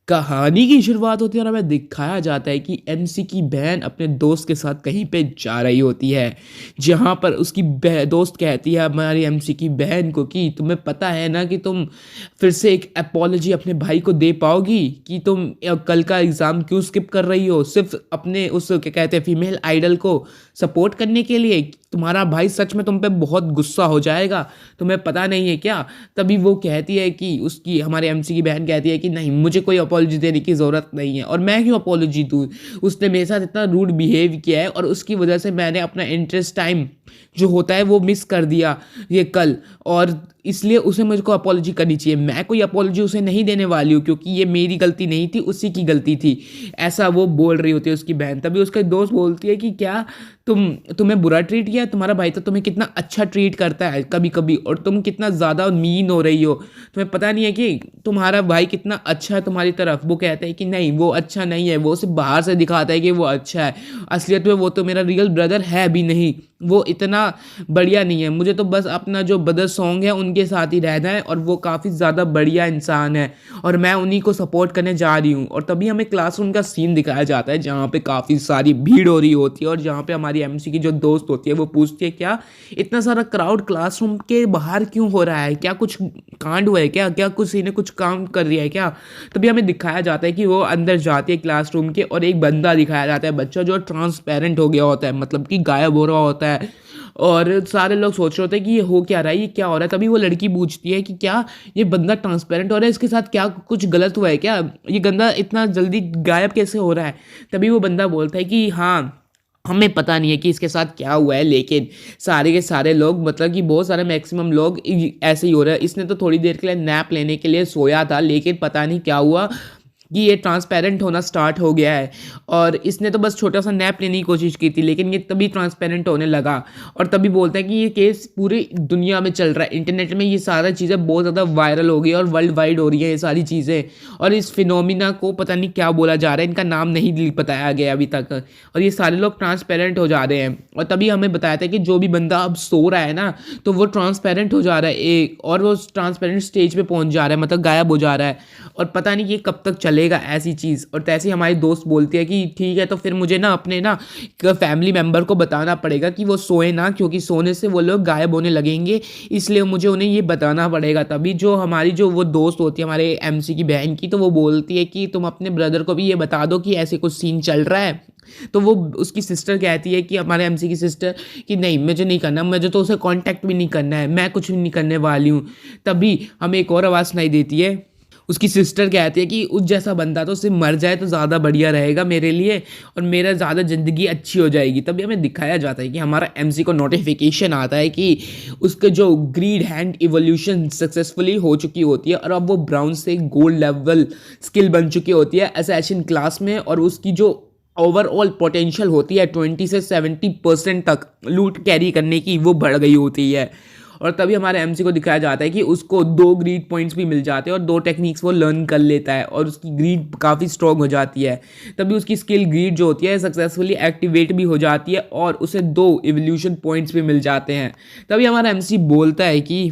कहानी की शुरुआत होती है और हमें दिखाया जाता है कि एमसी की बहन अपने दोस्त के साथ कहीं पे जा रही होती है, जहाँ पर उसकी दोस्त कहती है हमारी एमसी की बहन को कि तुम्हें पता है ना कि तुम फिर से एक अपोलॉजी अपने भाई को दे पाओगी, कि तुम कल का एग्ज़ाम क्यों स्किप कर रही हो सिर्फ अपने उस क्या कहते हैं फीमेल आइडल को सपोर्ट करने के लिए। तुम्हारा भाई सच में तुम पे बहुत गुस्सा हो जाएगा, तुम्हें पता नहीं है क्या। तभी वो कहती है कि उसकी हमारे एमसी की बहन कहती है कि नहीं, मुझे कोई अपॉलॉजी देने की ज़रूरत नहीं है और मैं क्यों अपॉलॉजी दूँ। उसने मेरे साथ इतना रूड बिहेव किया है और उसकी वजह से मैंने अपना इंटरेस्ट टाइम जो होता है वो मिस कर दिया ये कल, और इसलिए उसे मुझको अपॉलॉजी करनी चाहिए। मैं कोई अपॉलॉजी उसे नहीं देने वाली हूँ क्योंकि ये मेरी गलती नहीं थी, उसी की गलती थी। ऐसा वो बोल रही होती है उसकी बहन। तभी उसके दोस्त बोलती है कि क्या तुम्हें बुरा ट्रीट किया, तुम्हारा भाई तो तुम्हें कितना अच्छा ट्रीट करता है कभी कभी, और तुम कितना ज़्यादा मीन हो रही हो, तुम्हें पता नहीं है कि तुम्हारा भाई कितना अच्छा है तुम्हारी तरफ। वो कहता है कि नहीं, वो अच्छा नहीं है, वो सिर्फ बाहर से दिखाता है कि वो अच्छा है, असलियत में वो तो मेरा रियल ब्रदर है भी नहीं, वो इतना बढ़िया नहीं है। मुझे तो बस अपना जो ब्रदर सॉन्ग है उनके साथ ही रहना है और वो काफ़ी ज़्यादा बढ़िया इंसान है और मैं उन्हीं को सपोर्ट करने जा रही हूँ। और तभी हमें क्लासरूम का सीन दिखाया जाता है जहाँ पे काफ़ी सारी भीड़ हो रही होती है और जहाँ पे हमारी एमसी की जो दोस्त होती है वो पूछती है क्या इतना सारा क्राउड क्लासरूम के बाहर क्यों हो रहा है, क्या कुछ कांड हुआ है क्या, क्या कुछ इन्हें कुछ काम कर रही है क्या। तभी हमें दिखाया जाता है कि वो अंदर जाती है क्लासरूम के और एक बंदा दिखाया जाता है, बच्चा जो ट्रांसपेरेंट हो गया होता है, मतलब कि गायब हो रहा होता है। और सारे लोग सोच रहे होते हैं कि ये हो क्या रहा है, ये क्या हो रहा है। तभी वो लड़की पूछती है कि क्या ये बंदा ट्रांसपेरेंट हो रहा है, इसके साथ क्या कुछ गलत हुआ है क्या, ये गंदा इतना जल्दी गायब कैसे हो रहा है। तभी वो बंदा बोलता है कि हाँ, हमें पता नहीं है कि इसके साथ क्या हुआ है, लेकिन सारे के सारे लोग, मतलब कि बहुत सारे मैक्सिमम लोग ऐसे ही हो रहा है। इसने तो थोड़ी देर के लिए नैप लेने के लिए सोया था, लेकिन पता नहीं क्या हुआ कि ये ट्रांसपेरेंट होना स्टार्ट हो गया है। और इसने तो बस छोटा सा नैप लेने की कोशिश की थी, लेकिन ये तभी ट्रांसपेरेंट होने लगा। और तभी बोलता है कि ये केस पूरी दुनिया में चल रहा है, इंटरनेट में ये सारा चीज़ें बहुत ज़्यादा वायरल हो गई और वर्ल्ड वाइड हो रही है ये सारी चीज़ें। और इस फिनोमिना को पता नहीं क्या बोला जा रहा है, इनका नाम नहीं बताया गया अभी तक, और ये सारे लोग ट्रांसपेरेंट हो जा रहे हैं। और तभी हमें बताया था कि जो भी बंदा अब सो रहा है ना, तो वो ट्रांसपेरेंट हो जा रहा है एक, और वो ट्रांसपेरेंट स्टेज पे पहुंच जा रहा है, मतलब गायब हो जा रहा है। और पता नहीं ये कब तक चलेगा ऐसी चीज़। और तैसे ही हमारी दोस्त बोलती है कि ठीक है, तो फिर मुझे ना अपने ना फैमिली मेम्बर को बताना पड़ेगा कि वो सोए ना, क्योंकि सोने से वो लोग गायब होने लगेंगे, इसलिए मुझे उन्हें ये बताना पड़ेगा। तभी जो हमारी जो वो दोस्त होती है हमारे एमसी की बहन की, तो वो बोलती है कि तुम अपने ब्रदर को भी ये बता दो कि ऐसे कुछ सीन चल रहा है। तो वो उसकी सिस्टर कहती है कि हमारे एमसी की सिस्टर कि नहीं, मुझे नहीं करना, मुझे तो उसे कांटेक्ट भी नहीं करना है, मैं कुछ भी नहीं करने वाली हूँ। तभी हमें एक और आवाज़ सुनाई देती है, उसकी सिस्टर कहती है कि उस जैसा बंदा तो सिर्फ मर जाए तो ज़्यादा बढ़िया रहेगा मेरे लिए, और मेरा ज़्यादा ज़िंदगी अच्छी हो जाएगी। तभी हमें दिखाया जाता है कि हमारा एमसी को नोटिफिकेशन आता है कि उसके जो ग्रीड हैंड इवोल्यूशन सक्सेसफुली हो चुकी होती है और अब वो ब्राउन से गोल्ड लेवल स्किल बन चुकी होती है असैसिन क्लास में, और उसकी जो ओवरऑल पोटेंशियल होती है 20 से 70% तक लूट कैरी करने की, वो बढ़ गई होती है। और तभी हमारे एमसी को दिखाया जाता है कि उसको 2 ग्रीड पॉइंट्स भी मिल जाते हैं और 2 टेक्निक्स वो लर्न कर लेता है और उसकी ग्रीड काफ़ी स्ट्रॉन्ग हो जाती है। तभी उसकी स्किल ग्रीड जो होती है सक्सेसफुली एक्टिवेट भी हो जाती है और उसे 2 इवोल्यूशन पॉइंट्स भी मिल जाते हैं। तभी हमारा एमसी बोलता है कि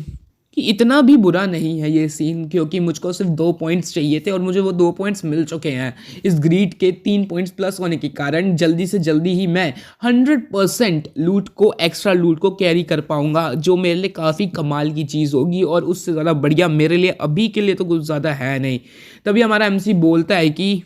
इतना भी बुरा नहीं है ये सीन, क्योंकि मुझको सिर्फ 2 पॉइंट्स चाहिए थे और मुझे वो 2 पॉइंट्स मिल चुके हैं। इस ग्रीड के 3 पॉइंट्स प्लस होने के कारण जल्दी से जल्दी ही मैं 100% लूट को, एक्स्ट्रा लूट को कैरी कर पाऊंगा, जो मेरे लिए काफ़ी कमाल की चीज़ होगी और उससे ज़्यादा बढ़िया मेरे लिए अभी के लिए तो कुछ ज़्यादा है नहीं। तभी हमारा एमसी बोलता है कि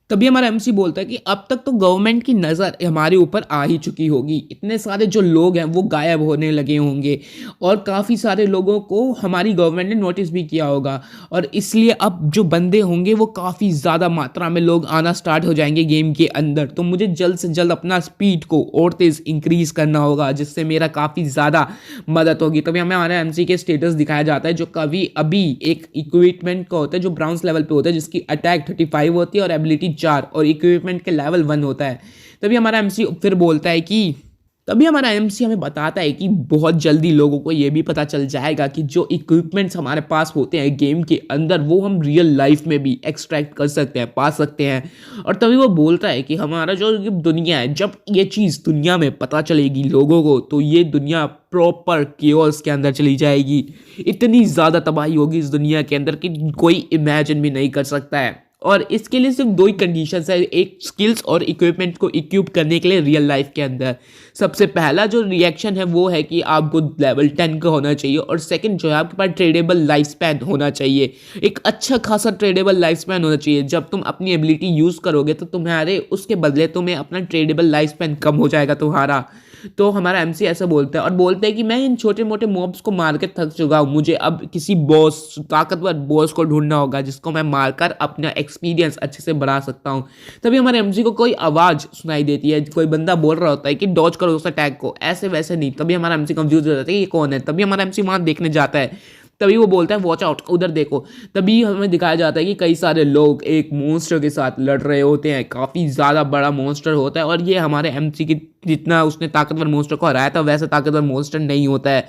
तभी हमारा एमसी बोलता है कि अब तक तो गवर्नमेंट की नज़र हमारे ऊपर आ ही चुकी होगी, इतने सारे जो लोग हैं वो गायब होने लगे होंगे और काफ़ी सारे लोगों को हमारी गवर्नमेंट ने नोटिस भी किया होगा, और इसलिए अब जो बंदे होंगे वो काफ़ी ज़्यादा मात्रा में लोग आना स्टार्ट हो जाएंगे गेम के अंदर। तो मुझे जल्द से जल्द अपना स्पीड को और तेज़ इंक्रीज़ करना होगा, जिससे मेरा काफ़ी ज़्यादा मदद होगी। तभी हमें हमारे एमसी के स्टेटस दिखाया जाता है, जो कभी अभी एक इक्विपमेंट का होता है जो ब्राउन्स लेवल पे होता है, जिसकी अटैक 35 होती है और एबिलिटी 4 और इक्विपमेंट के लेवल 1 होता है। तभी हमारा एमसी फिर बोलता है कि तभी हमारा एमसी हमें बताता है कि बहुत जल्दी लोगों को ये भी पता चल जाएगा कि जो इक्विपमेंट्स हमारे पास होते हैं गेम के अंदर, वो हम रियल लाइफ में भी एक्सट्रैक्ट कर सकते हैं, पा सकते हैं। और तभी वो बोलता है कि हमारा जो दुनिया है, जब ये चीज़ दुनिया में पता चलेगी लोगों को, तो ये दुनिया प्रॉपर केओस के अंदर चली जाएगी। इतनी ज़्यादा तबाही होगी इस दुनिया के अंदर कि कोई इमेजिन भी नहीं कर सकता है। और इसके लिए सिर्फ दो ही कंडीशंस है, एक स्किल्स और इक्विपमेंट को इक्विप करने के लिए रियल लाइफ के अंदर। सबसे पहला जो रिएक्शन है वो है कि आपको लेवल 10 का होना चाहिए, और सेकंड जो है आपके पास ट्रेडेबल लाइफ स्पैन होना चाहिए, एक अच्छा खासा ट्रेडेबल लाइफ स्पैन होना चाहिए। जब तुम अपनी एबिलिटी यूज़ करोगे तो तुम्हारे उसके बदले तुम्हें अपना ट्रेडेबल लाइफ स्पैन कम हो जाएगा तुम्हारा। तो हमारा एमसी ऐसा बोलता है, और बोलते हैं कि मैं इन छोटे मोटे मॉब्स को मार के थक चुका हूँ, मुझे अब किसी बॉस, ताकतवर बॉस को ढूंढना होगा जिसको मैं मारकर अपना एक्सपीरियंस अच्छे से बढ़ा सकता हूँ। तभी हमारे एमसी को कोई आवाज़ सुनाई देती है, कोई बंदा बोल रहा होता है कि डॉज करो उस अटैक को, ऐसे वैसे नहीं। तभी हमारा एमसी कंफ्यूज हो जाता है कि ये कौन है। तभी हमारा एमसी वहाँ देखने जाता है, तभी वो बोलता है वॉच आउट, उधर देखो। तभी हमें दिखाया जाता है कि कई सारे लोग एक मॉन्स्टर के साथ लड़ रहे होते हैं, काफ़ी ज़्यादा बड़ा मॉन्स्टर होता है, और ये हमारे एमसी की जितना उसने ताकतवर मॉन्स्टर को हराया था वैसा ताकतवर मॉन्स्टर नहीं होता है।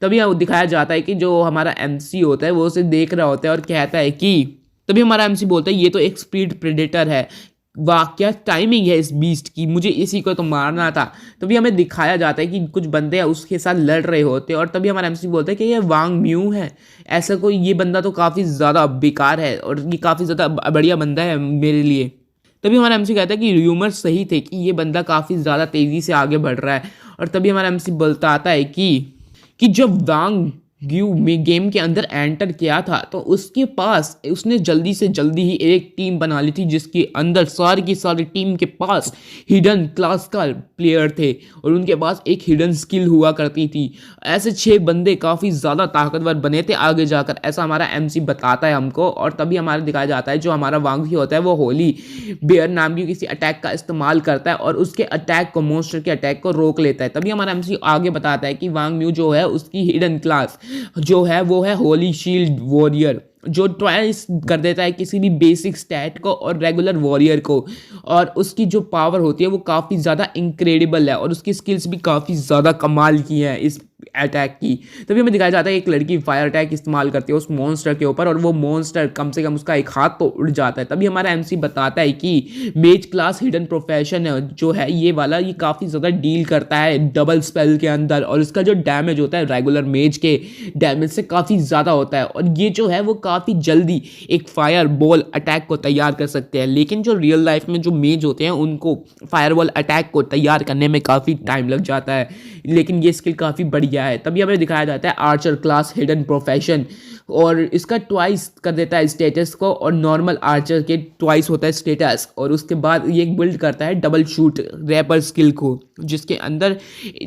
तभी दिखाया जाता है कि जो हमारा एमसी होता है वो उसे देख रहा होता है और कहता है कि, तभी हमारा एमसी बोलता है ये तो एक स्पीड प्रेडेटर है, वाह क्या टाइमिंग है इस बीस्ट की, मुझे इसी को तो मारना था। तभी हमें दिखाया जाता है कि कुछ बंदे उसके साथ लड़ रहे होते हैं, और तभी हमारा एमसी बोलता है कि ये वांग म्यू है, ऐसा कोई, ये बंदा तो काफ़ी ज़्यादा बेकार है और ये काफ़ी ज़्यादा बढ़िया बंदा है मेरे लिए। तभी हमारा एमसी कहता है कि र्यूमर सही थे कि ये बंदा काफ़ी ज़्यादा तेज़ी से आगे बढ़ रहा है। और तभी हमारा एमसी बताता है कि जब वांग ग्यू में गेम के अंदर एंटर किया था तो उसके पास उसने जल्दी से जल्दी ही एक टीम बना ली थी जिसके अंदर सारी की सारी टीम के पास हिडन क्लास का प्लेयर थे और उनके पास एक हिडन स्किल हुआ करती थी। ऐसे 6 बंदे काफ़ी ज़्यादा ताकतवर बने थे आगे जाकर, ऐसा हमारा एमसी बताता है हमको। और तभी हमारा दिखाया जाता है जो हमारा वांग होता है वो होली बेयर नाम की किसी अटैक का इस्तेमाल करता है और उसके अटैक को, मॉन्स्टर के अटैक को रोक लेता है। तभी हमारा एमसी आगे बताता है कि वांग म्यू जो है उसकी हिडन क्लास जो है वो है होली शील्ड वॉरियर, जो ट्वाइस कर देता है किसी भी बेसिक स्टैट को और रेगुलर वॉरियर को, और उसकी जो पावर होती है वो काफ़ी ज़्यादा इनक्रेडिबल है और उसकी स्किल्स भी काफ़ी ज़्यादा कमाल की हैं इस अटैक की। तभी हमें दिखाया जाता है एक लड़की फायर अटैक इस्तेमाल करती है उस मॉन्स्टर के ऊपर और वो मॉन्स्टर कम से कम उसका एक हाथ तो उड़ जाता है। तभी हमारा एमसी बताता है कि मेज क्लास हिडन प्रोफेशन है जो है ये वाला, ये काफ़ी ज़्यादा डील करता है डबल स्पेल के अंदर और इसका जो डैमेज होता है रेगुलर मेज के डैमेज से काफ़ी ज़्यादा होता है और ये जो है वो काफ़ी जल्दी एक फायर बॉल अटैक को तैयार कर सकते हैं। लेकिन जो रियल लाइफ में जो मेज होते हैं उनको फायर बॉल अटैक को तैयार करने में काफ़ी टाइम लग जाता है, लेकिन ये स्किल काफ़ी बढ़िया है। तभी हमें दिखाया जाता है आर्चर क्लास हिडन प्रोफेशन और इसका ट्वाइस कर देता है स्टेटस को और नॉर्मल आर्चर के ट्वाइस होता है स्टेटस, और उसके बाद ये बिल्ड करता है डबल शूट रैपर स्किल को जिसके अंदर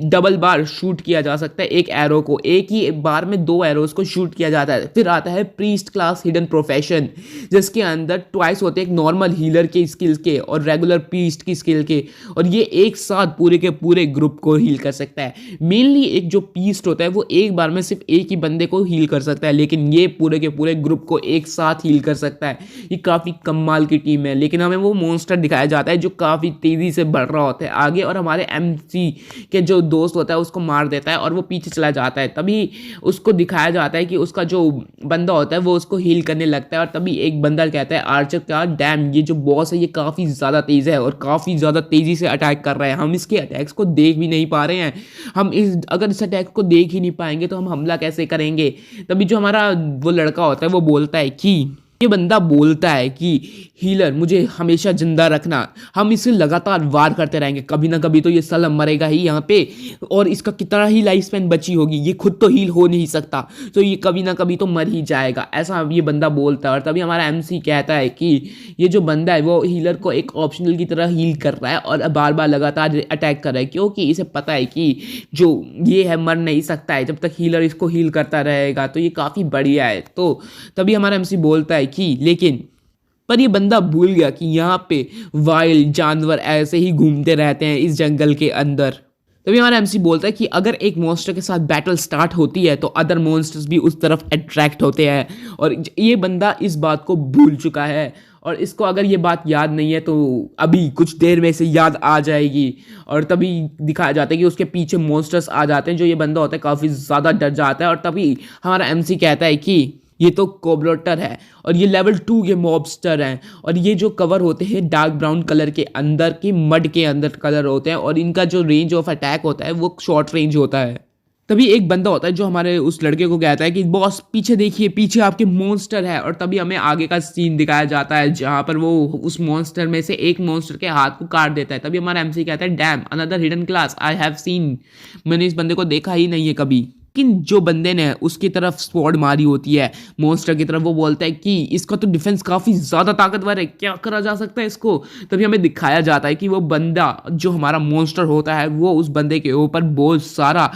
डबल बार शूट किया जा सकता है एक एरो को, एक ही बार में 2 एरोज को शूट किया जाता है। फिर आता है प्रीस्ट क्लास हिडन प्रोफेशन जिसके अंदर ट्वाइस होते हैं एक नॉर्मल हीलर के स्किल के और रेगुलर प्रीस्ट की स्किल के, और ये एक साथ पूरे के पूरे ग्रुप को हील कर सकता है। मेनली एक जो पीस्ट होता है वो एक बार में सिर्फ एक ही बंदे को हील कर सकता है, लेकिन ये पूरे के पूरे ग्रुप को एक साथ हील कर सकता है। ये काफ़ी कमाल की टीम है। लेकिन हमें वो मॉन्स्टर दिखाया जाता है जो काफ़ी तेज़ी से बढ़ रहा होता है आगे और हमारे एमसी के जो दोस्त होता है उसको मार देता है और वो पीछे चला जाता है। तभी उसको दिखाया जाता है कि उसका जो बंदा होता है वो उसको हील करने लगता है और तभी एक बंदा कहता है आर्चर का डैम, ये जो बॉस है ये काफ़ी ज़्यादा तेज़ है और काफ़ी ज़्यादा तेज़ी से अटैक कर रहा है, हम इसके अटैक्स को देख भी नहीं पा रहे हैं, हम अगर इस अटैक को देख ही नहीं पाएंगे तो हम हमला कैसे करेंगे। तभी जो हमारा वो लड़का होता है वो बोलता है कि ये बंदा बोलता है कि हीलर मुझे हमेशा जिंदा रखना, हम इसे लगातार वार करते रहेंगे, कभी ना कभी तो ये साला मरेगा ही यहाँ पे और इसका कितना ही लाइफ स्पैन बची होगी, ये खुद तो हील हो नहीं सकता तो ये कभी ना कभी तो मर ही जाएगा, ऐसा ये बंदा बोलता है। और तभी हमारा एमसी कहता है कि ये जो बंदा है वो हीलर को एक ऑप्शनल की तरह हील कर रहा है और बार बार लगातार अटैक कर रहा है क्योंकि इसे पता है कि जो ये है मर नहीं सकता है जब तक हीलर इसको हील करता रहेगा, तो ये काफ़ी बढ़िया है। तो तभी हमारा एमसी बोलता है कि लेकिन पर ये बंदा भूल गया कि यहाँ पे वाइल्ड जानवर ऐसे ही घूमते रहते हैं इस जंगल के अंदर। तभी हमारा एमसी बोलता है कि अगर एक मॉन्स्टर के साथ बैटल स्टार्ट होती है तो अदर मॉन्स्टर्स भी उस तरफ अट्रैक्ट होते हैं और ये बंदा इस बात को भूल चुका है और इसको अगर ये बात याद नहीं है तो अभी कुछ देर में इसे याद आ जाएगी। और तभी दिखाया जाता है कि उसके पीछे मॉन्स्टर्स आ जाते हैं, जो ये बंदा होता है काफ़ी ज़्यादा डर जाता है और तभी हमारा एमसी कहता है कि ये तो कोब्रोटर है और ये लेवल 2 के मॉब्स्टर हैं और ये जो कवर होते हैं डार्क ब्राउन कलर के अंदर के मड के अंदर कलर होते हैं और इनका जो रेंज ऑफ अटैक होता है वो शॉर्ट रेंज होता है। तभी एक बंदा होता है जो हमारे उस लड़के को कहता है कि बॉस पीछे देखिए, पीछे आपके मॉन्स्टर है। और तभी हमें आगे का सीन दिखाया जाता है जहाँ पर वो उस मॉन्स्टर में से एक मॉन्स्टर के हाथ को काट देता है। तभी हमारा एमसी कहता है dam, another hidden class I have seen, मैंने इस बंदे को देखा ही नहीं है कभी। लेकिन जो बंदे ने उसकी तरफ स्वॉर्ड मारी होती है मॉन्स्टर की तरफ, वो बोलता है कि इसका तो डिफेंस काफ़ी ज़्यादा ताकतवर है, क्या करा जा सकता है इसको। तभी हमें दिखाया जाता है कि वो बंदा जो हमारा मॉन्स्टर होता है वो उस बंदे के ऊपर बहुत सारा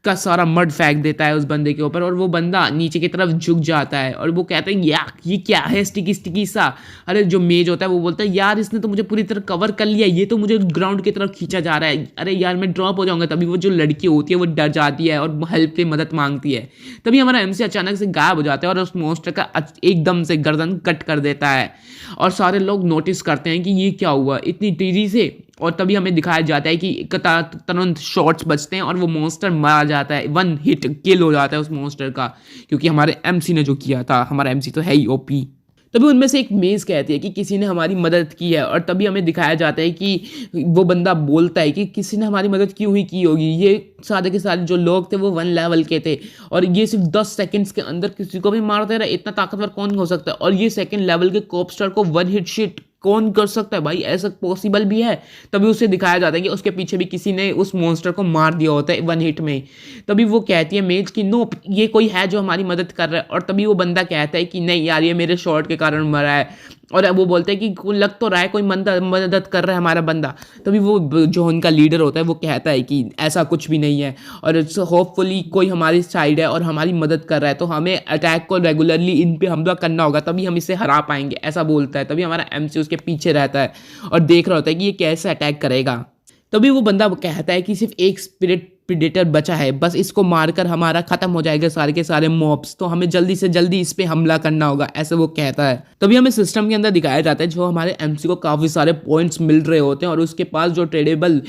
का सारा मड फेंक देता है उस बंदे के ऊपर, और वो बंदा नीचे की तरफ झुक जाता है। और वो कहते हैं यार ये क्या है स्टिकी स्टिकी सा। अरे जो मेज होता है वो बोलता है यार इसने तो मुझे पूरी तरह कवर कर लिया, ये तो मुझे ग्राउंड की तरफ खींचा जा रहा है, अरे यार मैं ड्रॉप हो जाऊंगा। तभी वो जो लड़की होती है वो डर जाती है और हेल्प की मदद मांगती है। तभी हमारा एमसी अचानक से गायब हो जाता है और उस मॉन्स्टर का एकदम से गर्दन कट कर देता है। और सारे लोग नोटिस करते हैं कि ये क्या हुआ इतनी तेजी से। और तभी हमें दिखाया जाता है कि तुरंत शॉट्स बचते हैं और वो मॉन्स्टर मारा जाता है, 1 हिट किल हो जाता है उस मॉन्स्टर का, क्योंकि हमारे एमसी ने जो किया था। हमारा एमसी तो है ही ओपी। तभी उनमें से एक मेज़ कहती है कि किसी ने हमारी मदद की है। और तभी हमें दिखाया जाता है कि वो बंदा बोलता है कि किसी ने हमारी मदद क्यों ही की होगी, ये सारे के सारे जो लोग थे वो 1 लेवल के थे और ये सिर्फ 10 सेकंड्स के अंदर किसी को भी मारते रहे, इतना ताकतवर कौन हो सकता है। और ये 2nd लेवल के कॉपस्टर को 1 हिट शिट कौन कर सकता है भाई, ऐसा पॉसिबल भी है। तभी उसे दिखाया जाता है कि उसके पीछे भी किसी ने उस मॉन्स्टर को मार दिया होता है 1 हिट में। तभी वो कहती है मेज कि नो, ये कोई है जो हमारी मदद कर रहा है। और तभी वो बंदा कहता है कि नहीं यार ये मेरे शॉट के कारण मरा है। और वो बोलते हैं कि लग तो रहा है कोई मदद कर रहा है हमारा बंदा। तभी वो जो उनका लीडर होता है वो कहता है कि ऐसा कुछ भी नहीं है और होपफुली कोई हमारी साइड है और हमारी मदद कर रहा है, तो हमें अटैक को रेगुलरली इन पे हमला करना होगा, तभी हम इसे हरा पाएंगे, ऐसा बोलता है। तभी हमारा एमसी उसके पीछे रहता है और देख रहा होता है कि ये कैसे अटैक करेगा। तभी वो बंदा कहता है कि सिर्फ एक स्पिरिट प्रीडेटर बचा है, बस इसको मारकर हमारा खत्म हो जाएगा सारे के सारे मॉब्स, तो हमें जल्दी से जल्दी इस पे हमला करना होगा, ऐसे वो कहता है। तभी हमें सिस्टम के अंदर दिखाया जाता है जो हमारे एमसी को काफ़ी सारे पॉइंट्स मिल रहे होते हैं और उसके पास जो ट्रेडेबल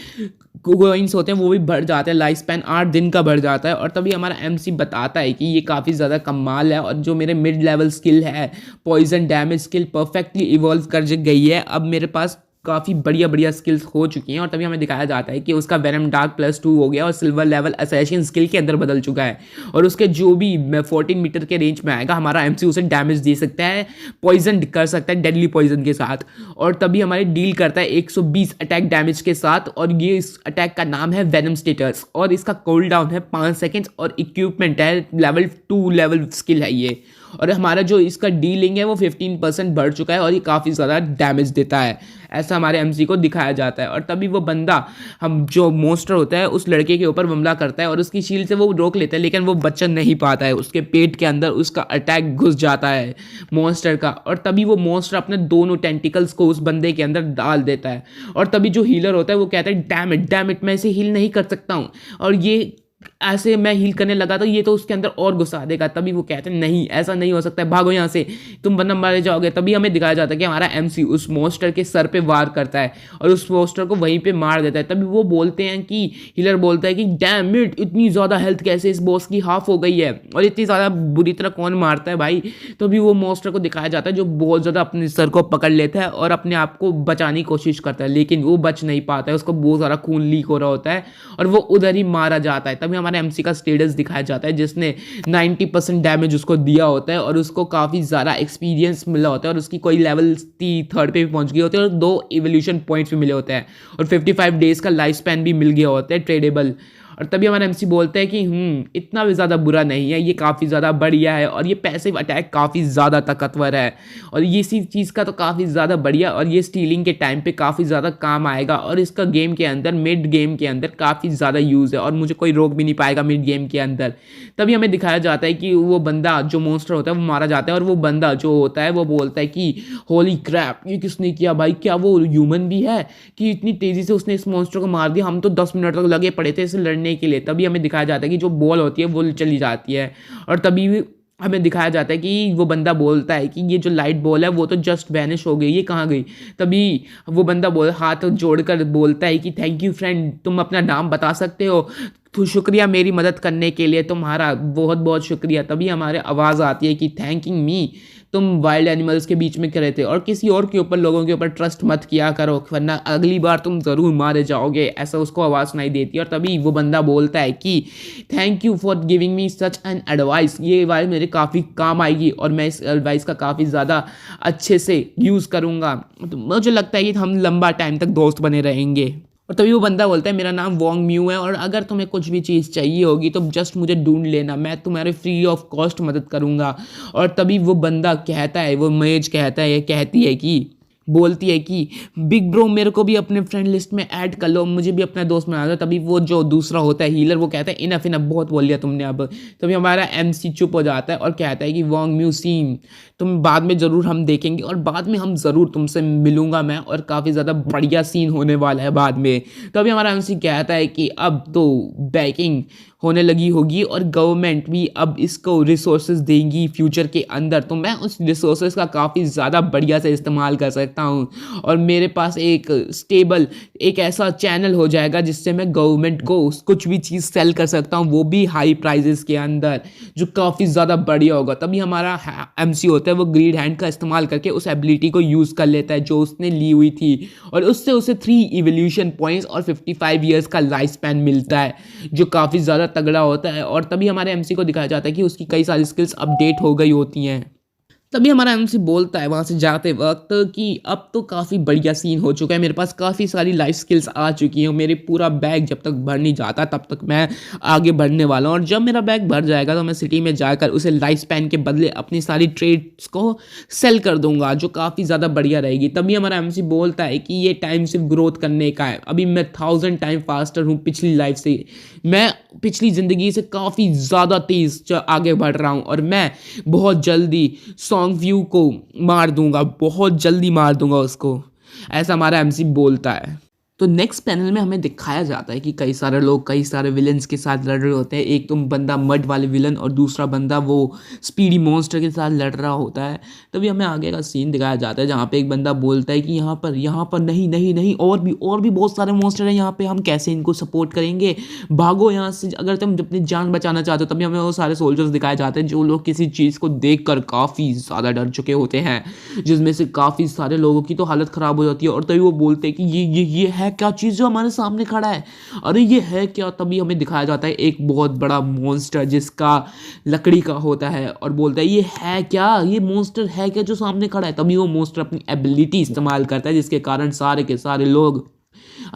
कोइंस होते हैं वो भी बढ़ जाते हैं, लाइफ स्पैन 8 दिन का बढ़ जाता है। और तभी हमारा एमसी बताता है कि ये काफ़ी ज़्यादा कमाल है और जो मेरे मिड लेवल स्किल है poison damage skill perfectly evolve कर गई है, अब मेरे पास काफ़ी बढ़िया बढ़िया स्किल्स हो चुकी हैं। और तभी हमें दिखाया जाता है कि उसका वेनम डार्क +2 हो गया और सिल्वर लेवल असैसिन स्किल के अंदर बदल चुका है और उसके जो भी 14 मीटर के रेंज में आएगा हमारा एमसी उसे डैमेज दे सकता है, पॉइजन कर सकता है डेडली पॉइजन के साथ। और तभी हमारे डील करता है 120 अटैक डैमेज के साथ और ये इस अटैक का नाम है वेनम स्टेटस और इसका कूल डाउन है 5 सेकेंड्स और इक्विपमेंट है लेवल 2 लेवल स्किल है ये। और हमारा जो इसका डीलिंग है वो 15% बढ़ चुका है और ये काफ़ी ज़्यादा डैमेज देता है, ऐसा हमारे एमसी को दिखाया जाता है। और तभी वो बंदा हम जो मॉन्स्टर होता है उस लड़के के ऊपर हमला करता है और उसकी शील्ड से वो रोक लेता है, लेकिन वो बच नहीं पाता है, उसके पेट के अंदर उसका अटैक घुस जाता है मॉन्स्टर का। और तभी वो मॉन्स्टर अपने दोनों टेंटिकल्स को उस बंदे के अंदर डाल देता है। और तभी जो हीलर होता है वो कहता है डैम इट मैं इसे हील नहीं कर सकता हूँ, और ये ऐसे मैं हील करने लगा तो ये तो उसके अंदर और घुसा देगा। तभी वो कहते हैं नहीं ऐसा नहीं हो सकता है, भागो यहाँ से तुम वरना मारे जाओगे। तभी हमें दिखाया जाता है कि हमारा एमसी उस मॉन्स्टर के सर पे वार करता है और उस मॉन्स्टर को वहीं पे मार देता है। तभी वो बोलते हैं कि हीलर बोलता है कि डैम इट इतनी ज़्यादा हेल्थ कैसे इस बॉस की हाफ हो गई है और इतनी ज़्यादा बुरी तरह कौन मारता है भाई। तभी वो मॉन्स्टर को दिखाया जाता है जो बहुत ज़्यादा अपने सर को पकड़ लेता है और अपने आप को बचाने की कोशिश करता है, लेकिन वो बच नहीं पाता है, उसको बहुत सारा खून लीक हो रहा होता है और वो उधर ही मारा जाता है। तभी हमारे एमसी का स्टेटस दिखाया जाता है जिसने 90% डैमेज उसको दिया होता है और उसको काफ़ी ज़्यादा एक्सपीरियंस मिला होता है और उसकी कोई लेवल 3rd पे भी पहुंच गई होती है और 2 इवोल्यूशन पॉइंट्स भी मिले होते हैं और 55 डेज़ का लाइफ स्पैन भी मिल गया होता है ट्रेडेबल। और तभी हमारा एमसी बोलता है कि इतना भी ज़्यादा बुरा नहीं है, ये काफ़ी ज़्यादा बढ़िया है और ये पैसिव अटैक काफ़ी ज़्यादा ताकतवर है और ये इसी चीज़ का तो काफ़ी ज़्यादा बढ़िया और ये स्टीलिंग के टाइम पे काफ़ी ज़्यादा काम आएगा और इसका गेम के अंदर मिड गेम के अंदर काफ़ी ज़्यादा यूज़ है और मुझे कोई रोक भी नहीं पाएगा मिड गेम के अंदर। तभी हमें दिखाया जाता है कि वो बंदा जो मॉन्स्टर होता है वो मारा जाता है और वो बंदा जो होता है वो बोलता है कि होली क्रैप ये किसने किया भाई, क्या वो ह्यूमन भी है कि इतनी तेज़ी से उसने इस मॉन्स्टर को मार दिया, हम तो 10 मिनट तक लगे पड़े थे इसे लड़ने के लिए। तभी हमें दिखाया जाता है कि जो बॉल होती है वो चली जाती है और तभी हमें दिखाया जाता है कि वो बंदा बोलता है कि ये जो लाइट बॉल है वो तो जस्ट वैनिश हो गई, ये कहाँ गई। तभी वो बंदा हाथ जोड़कर बोलता है कि थैंक यू फ्रेंड, तुम अपना नाम बता सकते हो, शुक्रिया मेरी मदद करने के लिए, तुम्हारा बहुत बहुत शुक्रिया। तभी हमारे आवाज़ आती है कि थैंकिंग मी, तुम वाइल्ड एनिमल्स के बीच में करे थे और किसी और के ऊपर, लोगों के ऊपर ट्रस्ट मत किया करो, वरना अगली बार तुम ज़रूर मारे जाओगे। ऐसा उसको आवाज़ सुनाई देती है और तभी वो बंदा बोलता है कि thank you for giving me such an advice, ये एडवाइस मेरे काफ़ी काम आएगी और मैं इस एडवाइस का काफ़ी ज़्यादा अच्छे से यूज़ करूँगा। तो मुझे लगता है कि हम लंबा टाइम तक दोस्त बने रहेंगे। और तभी वो बंदा बोलता है मेरा नाम वोंग म्यू है और अगर तुम्हें कुछ भी चीज़ चाहिए होगी तो जस्ट मुझे ढूंढ लेना, मैं तुम्हारे फ्री ऑफ कॉस्ट मदद करूँगा। और तभी वो बंदा कहता है, वो मेज कहता है, कहती है कि बोलती है कि बिग ब्रो मेरे को भी अपने फ्रेंड लिस्ट में ऐड कर लो, मुझे भी अपना दोस्त बना दो। तभी वो जो दूसरा होता है हीलर, वो कहता है इनफ इनफ, बहुत बोल लिया तुमने अब। तभी हमारा एमसी चुप हो जाता है और कहता है कि वोंग म्यू सीम, तुम बाद में ज़रूर हम देखेंगे और बाद में हम ज़रूर तुमसे मिलूंगा मैं, और काफ़ी ज़्यादा बढ़िया सीन होने वाला है बाद में। तभी हमारा एमसी कहता है कि अब तो बैकिंग होने लगी होगी और गवर्नमेंट भी अब इसको रिसोर्सेज देंगी फ्यूचर के अंदर, तो मैं उस रिसोर्सेज का काफ़ी ज़्यादा बढ़िया से इस्तेमाल कर सकता हूँ और मेरे पास एक स्टेबल, एक ऐसा चैनल हो जाएगा जिससे मैं गवर्नमेंट को कुछ भी चीज़ सेल कर सकता हूँ, वो भी हाई प्राइजेस के अंदर, जो काफ़ी ज़्यादा बढ़िया होगा। तभी हमारा एमसी होता है वो ग्रीड हैंड का इस्तेमाल करके उस एबिलिटी को यूज़ कर लेता है जो उसने ली हुई थी, और उससे उसे 3 इवोल्यूशन पॉइंट्स और 55 ईयर्स का लाइफ स्पैन मिलता है, जो काफ़ी ज़्यादा तगड़ा होता है। और तभी हमारे एमसी को दिखाया जाता है कि उसकी कई सारी स्किल्स अपडेट हो गई होती हैं। तभी हमारा एमसी बोलता है वहाँ से जाते वक्त कि अब तो काफ़ी बढ़िया सीन हो चुका है, मेरे पास काफ़ी सारी लाइफ स्किल्स आ चुकी हैं, मेरे पूरा बैग जब तक भर नहीं जाता तब तक मैं आगे बढ़ने वाला हूँ, और जब मेरा बैग भर जाएगा तो मैं सिटी में जाकर उसे लाइफ स्पैन के बदले अपनी सारी ट्रेड्स को सेल कर दूंगा, जो काफ़ी ज़्यादा बढ़िया रहेगी। तभी हमारा एमसी बोलता है कि ये टाइम सिर्फ ग्रोथ करने का है, अभी मैं 1000 टाइम फास्टर हूँ पिछली लाइफ से, मैं पिछली ज़िंदगी से काफ़ी ज़्यादा तेज़ आगे बढ़ रहा हूँ और मैं बहुत जल्दी सॉन्ग व्यू को मार दूंगा, बहुत जल्दी मार दूंगा उसको, ऐसा हमारा एमसी बोलता है। तो नेक्स्ट पैनल में हमें दिखाया जाता है कि कई सारे लोग कई सारे विलन्स के साथ लड़ रहे होते हैं। एक तो बंदा मड वाले विलन और दूसरा बंदा वो स्पीडी मॉन्स्टर के साथ लड़ रहा होता है। तभी हमें आगे का सीन दिखाया जाता है जहाँ पे एक बंदा बोलता है कि यहाँ पर नहीं नहीं नहीं, और भी बहुत सारे मॉन्स्टर हैं यहाँ पे, हम कैसे इनको सपोर्ट करेंगे, भागो यहाँ से अगर तुम अपनी जान बचाना चाहते हो। तभी हमें वो सारे सोल्जर्स दिखाए जाते हैं जो लोग किसी चीज़ को देख कर काफ़ी ज़्यादा डर चुके होते हैं, जिसमें से काफ़ी सारे लोगों की तो हालत ख़राब हो जाती है। और तभी वो बोलते हैं कि ये है क्या चीज़ जो हमारे सामने खड़ा है, अरे ये है क्या। तभी हमें दिखाया जाता है एक बहुत बड़ा मॉन्स्टर जिसका लकड़ी का होता है और बोलता है ये है क्या, ये मॉन्स्टर है क्या जो सामने खड़ा है। तभी वो मॉन्स्टर अपनी एबिलिटी इस्तेमाल करता है जिसके कारण सारे के सारे लोग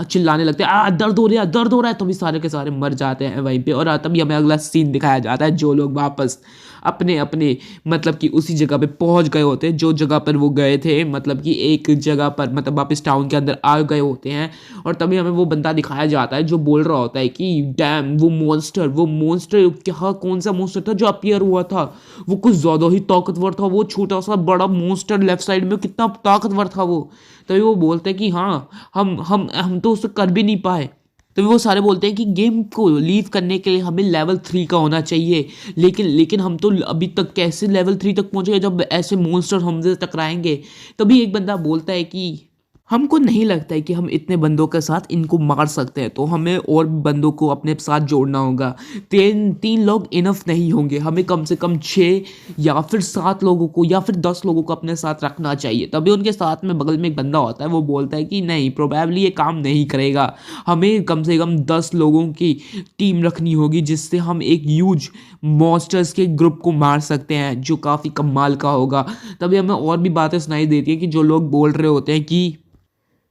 चिल्लाने लगते हैं दर्द हो रहा है दर्द हो रहा है, तभी सारे के सारे मर जाते हैं वहीं पे। और तभी हमें अगला सीन दिखाया जाता है जो लोग वापस अपने अपने मतलब कि उसी जगह पे पहुंच गए होते हैं जो जगह पर वो गए थे, मतलब कि एक जगह पर मतलब वापस टाउन के अंदर आ गए होते हैं। और तभी हमें वो बंदा दिखाया जाता है जो बोल रहा होता है कि डैम वो मॉन्स्टर क्या, कौन सा मॉन्स्टर था जो अपीयर हुआ था, वो कुछ ज़्यादा ही ताकतवर था, वो छोटा सा बड़ा मॉन्स्टर लेफ्ट साइड में कितना ताकतवर था वो। तभी वो बोलते हैं कि हाँ हम तो उससे कर भी नहीं पाए। तो वो सारे बोलते हैं कि गेम को लीव करने के लिए हमें लेवल 3 का होना चाहिए, लेकिन हम तो अभी तक कैसे लेवल 3 तक पहुंचेंगे जब ऐसे मॉन्स्टर हमसे टकराएंगे। तभी एक बंदा बोलता है कि हमको नहीं लगता है कि हम इतने बंदों के साथ इनको मार सकते हैं, तो हमें और भी बंदों को अपने साथ जोड़ना होगा। तीन लोग इनफ नहीं होंगे, हमें कम से कम 6 या फिर 7 लोगों को या फिर 10 लोगों को अपने साथ रखना चाहिए। तभी उनके साथ में बगल में एक बंदा होता है, वो बोलता है कि नहीं, प्रोबेबली ये काम नहीं करेगा, हमें कम से कम 10 लोगों की टीम रखनी होगी जिससे हम एक ह्यूज मॉन्स्टर्स के ग्रुप को मार सकते हैं जो काफ़ी कमाल का होगा। तभी हमें और भी बातें सुनाई देती है कि जो लोग बोल रहे होते हैं कि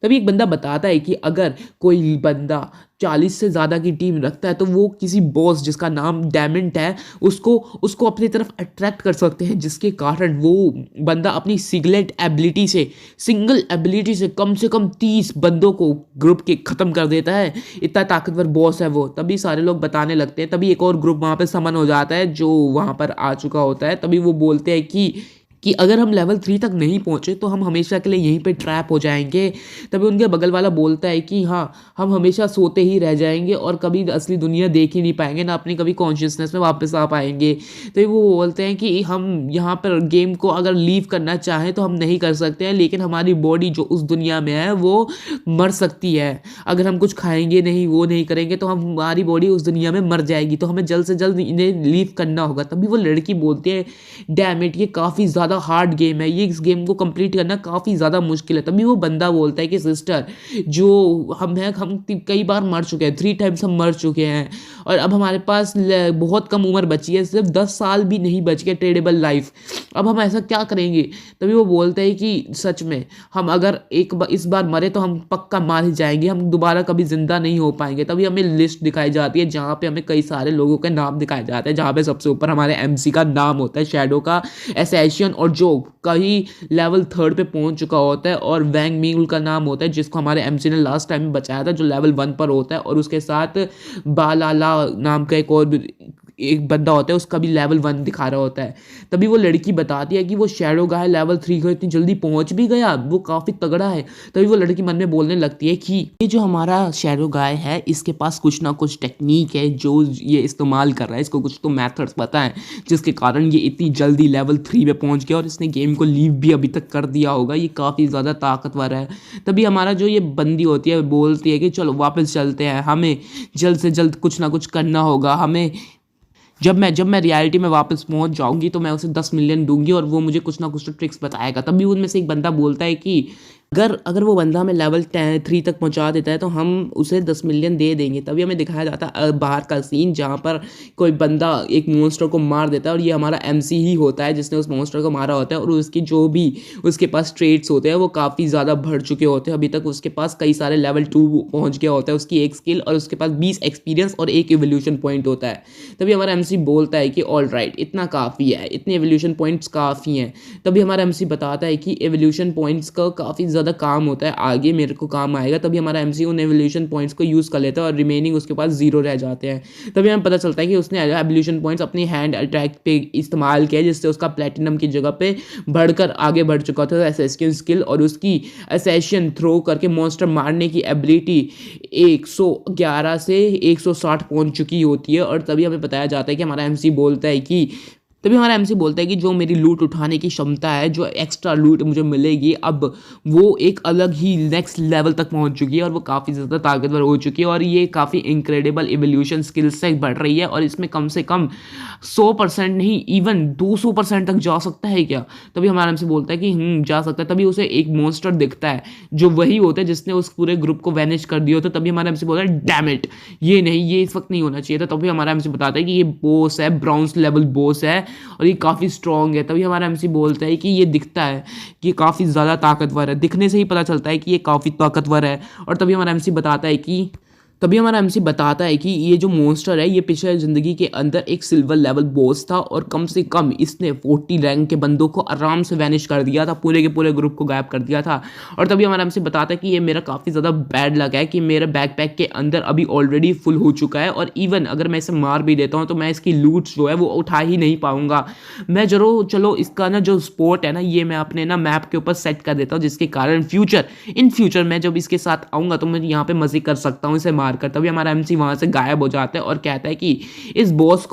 तभी एक बंदा बताता है कि अगर कोई बंदा 40 से ज़्यादा की टीम रखता है तो वो किसी बॉस जिसका नाम डायमंड है उसको अपनी तरफ अट्रैक्ट कर सकते हैं, जिसके कारण वो बंदा अपनी सिंगल एबिलिटी से कम 30 बंदों को ग्रुप के ख़त्म कर देता है, इतना ताकतवर बॉस है वो। तभी सारे लोग बताने लगते हैं। तभी एक और ग्रुप वहाँ पर समन हो जाता है जो वहाँ पर आ चुका होता है। तभी वो बोलते हैं कि कि अगर हम लेवल 3 तक नहीं पहुँचे तो हम हमेशा के लिए यहीं पे ट्रैप हो जाएंगे। तभी उनके बगल वाला बोलता है कि हाँ, हम हमेशा सोते ही रह जाएंगे और कभी असली दुनिया देख ही नहीं पाएंगे, ना अपनी कभी कॉन्शियसनेस में वापस आ पाएंगे। तो वो बोलते हैं कि हम यहाँ पर गेम को अगर लीव करना चाहें तो हम नहीं कर सकते हैं, लेकिन हमारी बॉडी जो उस दुनिया में है वो मर सकती है। अगर हम कुछ खाएंगे नहीं, वो नहीं करेंगे तो हमारी बॉडी उस दुनिया में मर जाएगी, तो हमें जल्द से जल्द इन्हें लीव करना होगा। तभी वो लड़की बोलती है, डैम इट, ये काफ़ी ज़्यादा हार्ड गेम है, ये इस गेम को कंप्लीट करना काफ़ी ज़्यादा मुश्किल है। तभी वो बंदा बोलता है कि सिस्टर, जो हम कई बार मर चुके हैं, 3 टाइम्स हम मर चुके हैं और अब हमारे पास बहुत कम उम्र बची है, सिर्फ 10 साल भी नहीं बच गए ट्रेडेबल लाइफ। अब हम ऐसा क्या करेंगे? तभी वो बोलते हैं कि सच में हम अगर इस बार मरे तो हम पक्का मार ही जाएंगे, हम दोबारा कभी जिंदा नहीं हो पाएंगे। तभी हमें लिस्ट दिखाई जाती है जहाँ पे हमें कई सारे लोगों के नाम दिखाए जाते हैं, जहाँ पे सबसे ऊपर हमारे एमसी का नाम होता है, शैडो का, एसेशियन और जो कहीं लेवल 3 पे पहुंच चुका होता है, और वैंग मील का नाम होता है जिसको हमारे एमसी ने लास्ट टाइम में बचाया था, जो लेवल 1 पर होता है, और उसके साथ बालाला नाम का एक बंदा होता है, उसका भी लेवल 1 दिखा रहा होता है। तभी वो लड़की बताती है कि वो शैडो गाय लेवल 3 को इतनी जल्दी पहुंच भी गया, वो काफ़ी तगड़ा है। तभी वो लड़की मन में बोलने लगती है कि ये जो हमारा शैडो गाय है, इसके पास कुछ ना कुछ टेक्निक है जो ये इस्तेमाल कर रहा है, इसको कुछ तो मैथड्स पता है जिसके कारण ये इतनी जल्दी लेवल 3 पे पहुंच गया और इसने गेम को लीव भी अभी तक कर दिया होगा। ये काफ़ी ज़्यादा ताकतवर है। तभी हमारा जो ये बंदी होती है बोलती है कि चलो वापस चलते हैं, हमें जल्द से जल्द कुछ ना कुछ करना होगा। हमें जब मैं रियलिटी में वापस पहुंच जाऊंगी तो मैं उसे 10 मिलियन दूंगी और वो मुझे कुछ ना कुछ तो ट्रिक्स बताएगा। तभी उनमें से एक बंदा बोलता है कि अगर वो बंदा हमें लेवल 3 तक पहुंचा देता है तो हम उसे 10 मिलियन दे देंगे। तभी हमें दिखाया जाता है बाहर का सीन, जहाँ पर कोई बंदा एक मॉन्स्टर को मार देता है और ये हमारा एमसी ही होता है जिसने उस मॉन्स्टर को मारा होता है, और उसकी जो भी उसके पास ट्रेड्स होते हैं वो काफ़ी ज़्यादा बढ़ चुके होते हैं। अभी तक उसके पास कई सारे लेवल 2 पहुँच गया होता है, उसकी एक स्किल, और उसके पास 20 एक्सपीरियंस और 1 एवोल्यूशन पॉइंट होता है। तभी हमारा एमसी बोलता है कि ऑल राइट, इतना काफ़ी है, इतने एवोल्यूशन पॉइंट्स काफ़ी हैं। तभी हमारा एमसी बताता है कि एवोल्यूशन पॉइंट्स का काफ़ी ज़्यादा काम होता है, आगे मेरे को काम आएगा। तभी हमारा एमसी उन एवोल्यूशन पॉइंट्स को यूज़ कर लेता है और रिमेनिंग उसके पास 0 रह जाते हैं। तभी हमें पता चलता है कि उसने एवोल्यूशन पॉइंट्स अपनी हैंड अटैक पे इस्तेमाल किया, जिससे उसका प्लेटिनम की जगह पे बढ़कर आगे बढ़ चुका था एसेसियन स्किल, और उसकी एसेशियन थ्रो करके मॉन्स्टर मारने की एबिलिटी 111 से 160 पहुंच चुकी होती है। और तभी हमें बताया जाता है कि हमारा एमसी बोलता है कि जो मेरी लूट उठाने की क्षमता है, जो एक्स्ट्रा लूट मुझे मिलेगी, अब वो एक अलग ही नेक्स्ट लेवल तक पहुंच चुकी है और वो काफ़ी ज़्यादा ताकतवर हो चुकी है, और ये काफ़ी इंक्रेडिबल एवोल्यूशन स्किल्स से बढ़ रही है, और इसमें कम से कम 100% नहीं, इवन 200% तक जा सकता है क्या? तभी हमारा एमसी बोलता है कि जा सकता है। तभी उसे एक मॉन्स्टर दिखता है जो वही होता है जिसने उस पूरे ग्रुप को वैनिश कर दिया होता है। तभी हमारा एमसी बोलता है डैम इट, ये नहीं, ये इस वक्त नहीं होना चाहिए था। तभी हमारा एमसी बताता है कि ये बॉस है, ब्राउन्स लेवल बॉस है और ये काफ़ी स्ट्रॉन्ग है। तभी हमारा एमसी बोलता है कि ये दिखता है कि काफ़ी ज़्यादा ताकतवर है, दिखने से ही पता चलता है कि ये काफ़ी ताकतवर है। और तभी हमारा एमसी बताता है कि ये जो मॉन्स्टर है, ये पिछले ज़िंदगी के अंदर एक सिल्वर लेवल बॉस था, और कम से कम इसने 40 रैंक के बंदों को आराम से वैनिश कर दिया था, पूरे के पूरे ग्रुप को गायब कर दिया था। और तभी हमारा एमसी बताता है कि ये मेरा काफ़ी ज़्यादा बैड लगा है कि मेरा बैकपैक के अंदर अभी ऑलरेडी फुल हो चुका है, और इवन अगर मैं इसे मार भी देता हूँ तो मैं इसकी लूट जो है वो उठा ही नहीं पाऊँगा। मैं चलो इसका ना जो स्पॉट है ना, ये मैं अपने ना मैप के ऊपर सेट कर देता हूँ, जिसके कारण इन फ्यूचर मैं जब इसके साथ आऊँगा तो मैं यहाँ पे मज़े कर सकता हूँ इसे मार कर। तभी हमारा एमसी वहाँ से गायब हो जाता है और कहता है कि इस बॉस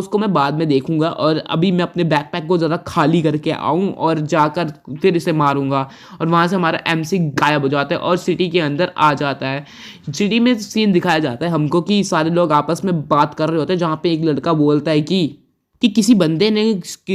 को मैं बाद में देखूंगा, और अभी मैं अपने बैकपैक को ज़्यादा खाली करके आऊँ और जाकर फिर इसे मारूंगा। और वहाँ से हमारा एमसी गायब हो जाता है और सिटी के अंदर आ जाता है। सिटी में सीन दिखाया जाता है हमको कि सारे लोग आपस में बात कर रहे होते हैं, जहाँ पे एक लड़का बोलता है कि किसी बंदे ने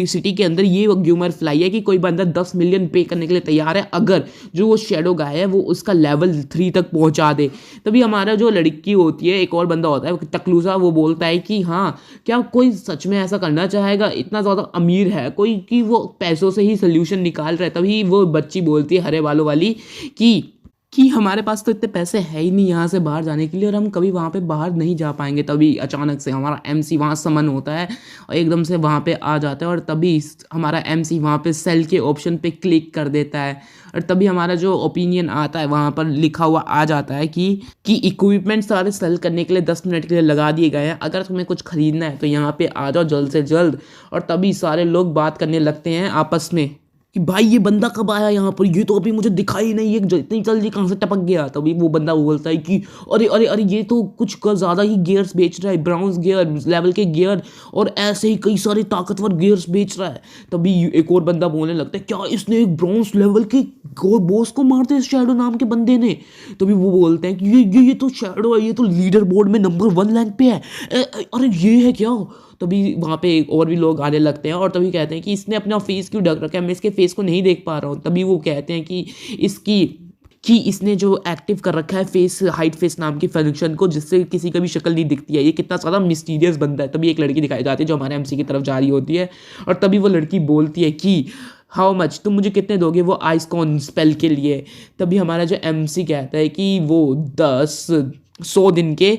सिटी के अंदर ये ग्यूमर फैलाई है कि कोई बंदा 10 मिलियन पे करने के लिए तैयार है अगर जो वो शैडो गाय है वो उसका लेवल 3 तक पहुंचा दे। तभी हमारा जो लड़की होती है, एक और बंदा होता है टकलूसा, वो बोलता है कि हाँ, क्या कोई सच में ऐसा करना चाहेगा, इतना ज़्यादा अमीर है कोई कि वो पैसों से ही सोल्यूशन निकाल रहा है। तभी वो बच्ची बोलती है हरे बालों वाली कि कि हमारे पास तो इतने पैसे है ही नहीं यहाँ से बाहर जाने के लिए और हम कभी वहाँ पे बाहर नहीं जा पाएंगे। तभी अचानक से हमारा एमसी वहाँ समन होता है और एकदम से वहाँ पे आ जाता है और तभी हमारा एमसी वहाँ पे सेल के ऑप्शन पे क्लिक कर देता है और तभी हमारा जो ओपिनियन आता है वहाँ पर लिखा हुआ आ जाता है कि इक्विपमेंट सारे सेल करने के लिए 10 मिनट के लिए लगा दिए गए हैं, अगर तुम्हें कुछ खरीदना है तो यहाँ पे आ जाओ जल्द से जल्द। और तभी सारे लोग बात करने लगते हैं आपस में कि भाई ये बंदा कब आया यहाँ पर, ये तो अभी मुझे दिखा ही नहीं, ये इतनी जल्दी कहाँ से टपक गया। तभी वो बंदा बोलता है कि अरे अरे अरे ये तो कुछ ज़्यादा ही गियर्स बेच रहा है, ब्राउन्स गियर लेवल के गियर और ऐसे ही कई सारे ताकतवर गियर्स बेच रहा है। तभी एक और बंदा बोलने लगता है क्या इसने एक ब्राउन्स लेवल के बॉस को मारते हैं शैडो नाम के बंदे ने। तभी वो बोलते हैं कि ये तो शैडो है, ये तो लीडर बोर्ड में नंबर 1 रैंक पे है, अरे ये है क्या। तभी वहाँ पे और भी लोग आने लगते हैं और तभी कहते हैं कि इसने अपना फेस क्यों ढक रखा है, मैं इसके फेस को नहीं देख पा रहा हूँ। तभी वो कहते हैं कि इसने जो एक्टिव कर रखा है फेस हाइड फेस नाम की फंक्शन को, जिससे किसी का भी शक्ल नहीं दिखती है, ये कितना ज़्यादा मिस्टीरियस बंदा है। तभी एक लड़की दिखाई जाती है जो हमारे एमसी की तरफ जा रही होती है और तभी वो लड़की बोलती है कि हाउ मच, तुम मुझे कितने दोगे वो आइसकॉन स्पेल के लिए। तभी हमारा जो एमसी कहता है कि वो 100 दिन के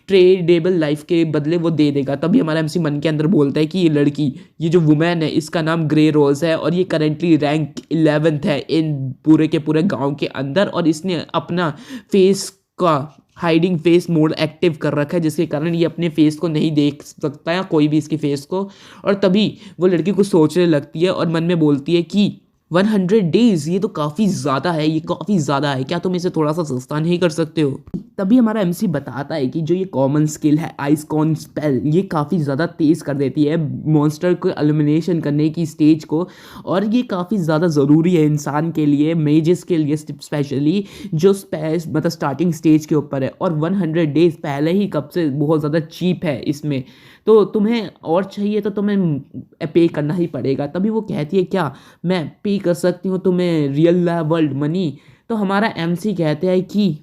ट्रेडेबल लाइफ के बदले वो दे देगा। तभी हमारा एमसी मन के अंदर बोलता है कि ये लड़की, ये जो वुमेन है, इसका नाम ग्रे रोज है और ये करेंटली रैंक 11th है इन पूरे के पूरे गांव के अंदर और इसने अपना फेस का हाइडिंग फेस मोड एक्टिव कर रखा है, जिसके कारण ये अपने फेस को नहीं देख सकता है, कोई भी इसके फेस को। और तभी वो लड़की को सोचने लगती है और मन में बोलती है कि 100 डेज ये तो काफ़ी ज़्यादा है, ये काफ़ी ज़्यादा है, क्या तुम इसे थोड़ा सा सस्ता नहीं कर सकते हो। तभी हमारा एमसी बताता है कि जो ये कॉमन स्किल है आइसकॉन स्पेल, ये काफ़ी ज़्यादा तेज़ कर देती है मॉन्स्टर को एलिमिनेशन करने की स्टेज को और ये काफ़ी ज़्यादा ज़रूरी है इंसान के लिए, मेजेस के लिए स्पेशली, जो मतलब स्टार्टिंग स्टेज के ऊपर है। और 100 डेज पहले ही कब से बहुत ज़्यादा चीप है इसमें, तो तुम्हें और चाहिए तो तुम्हें पे करना ही पड़ेगा। तभी वो कहती है क्या मैं पे कर सकती हूँ तुम्हें रियल वर्ल्ड मनी। तो हमारा एमसी कहते हैं कि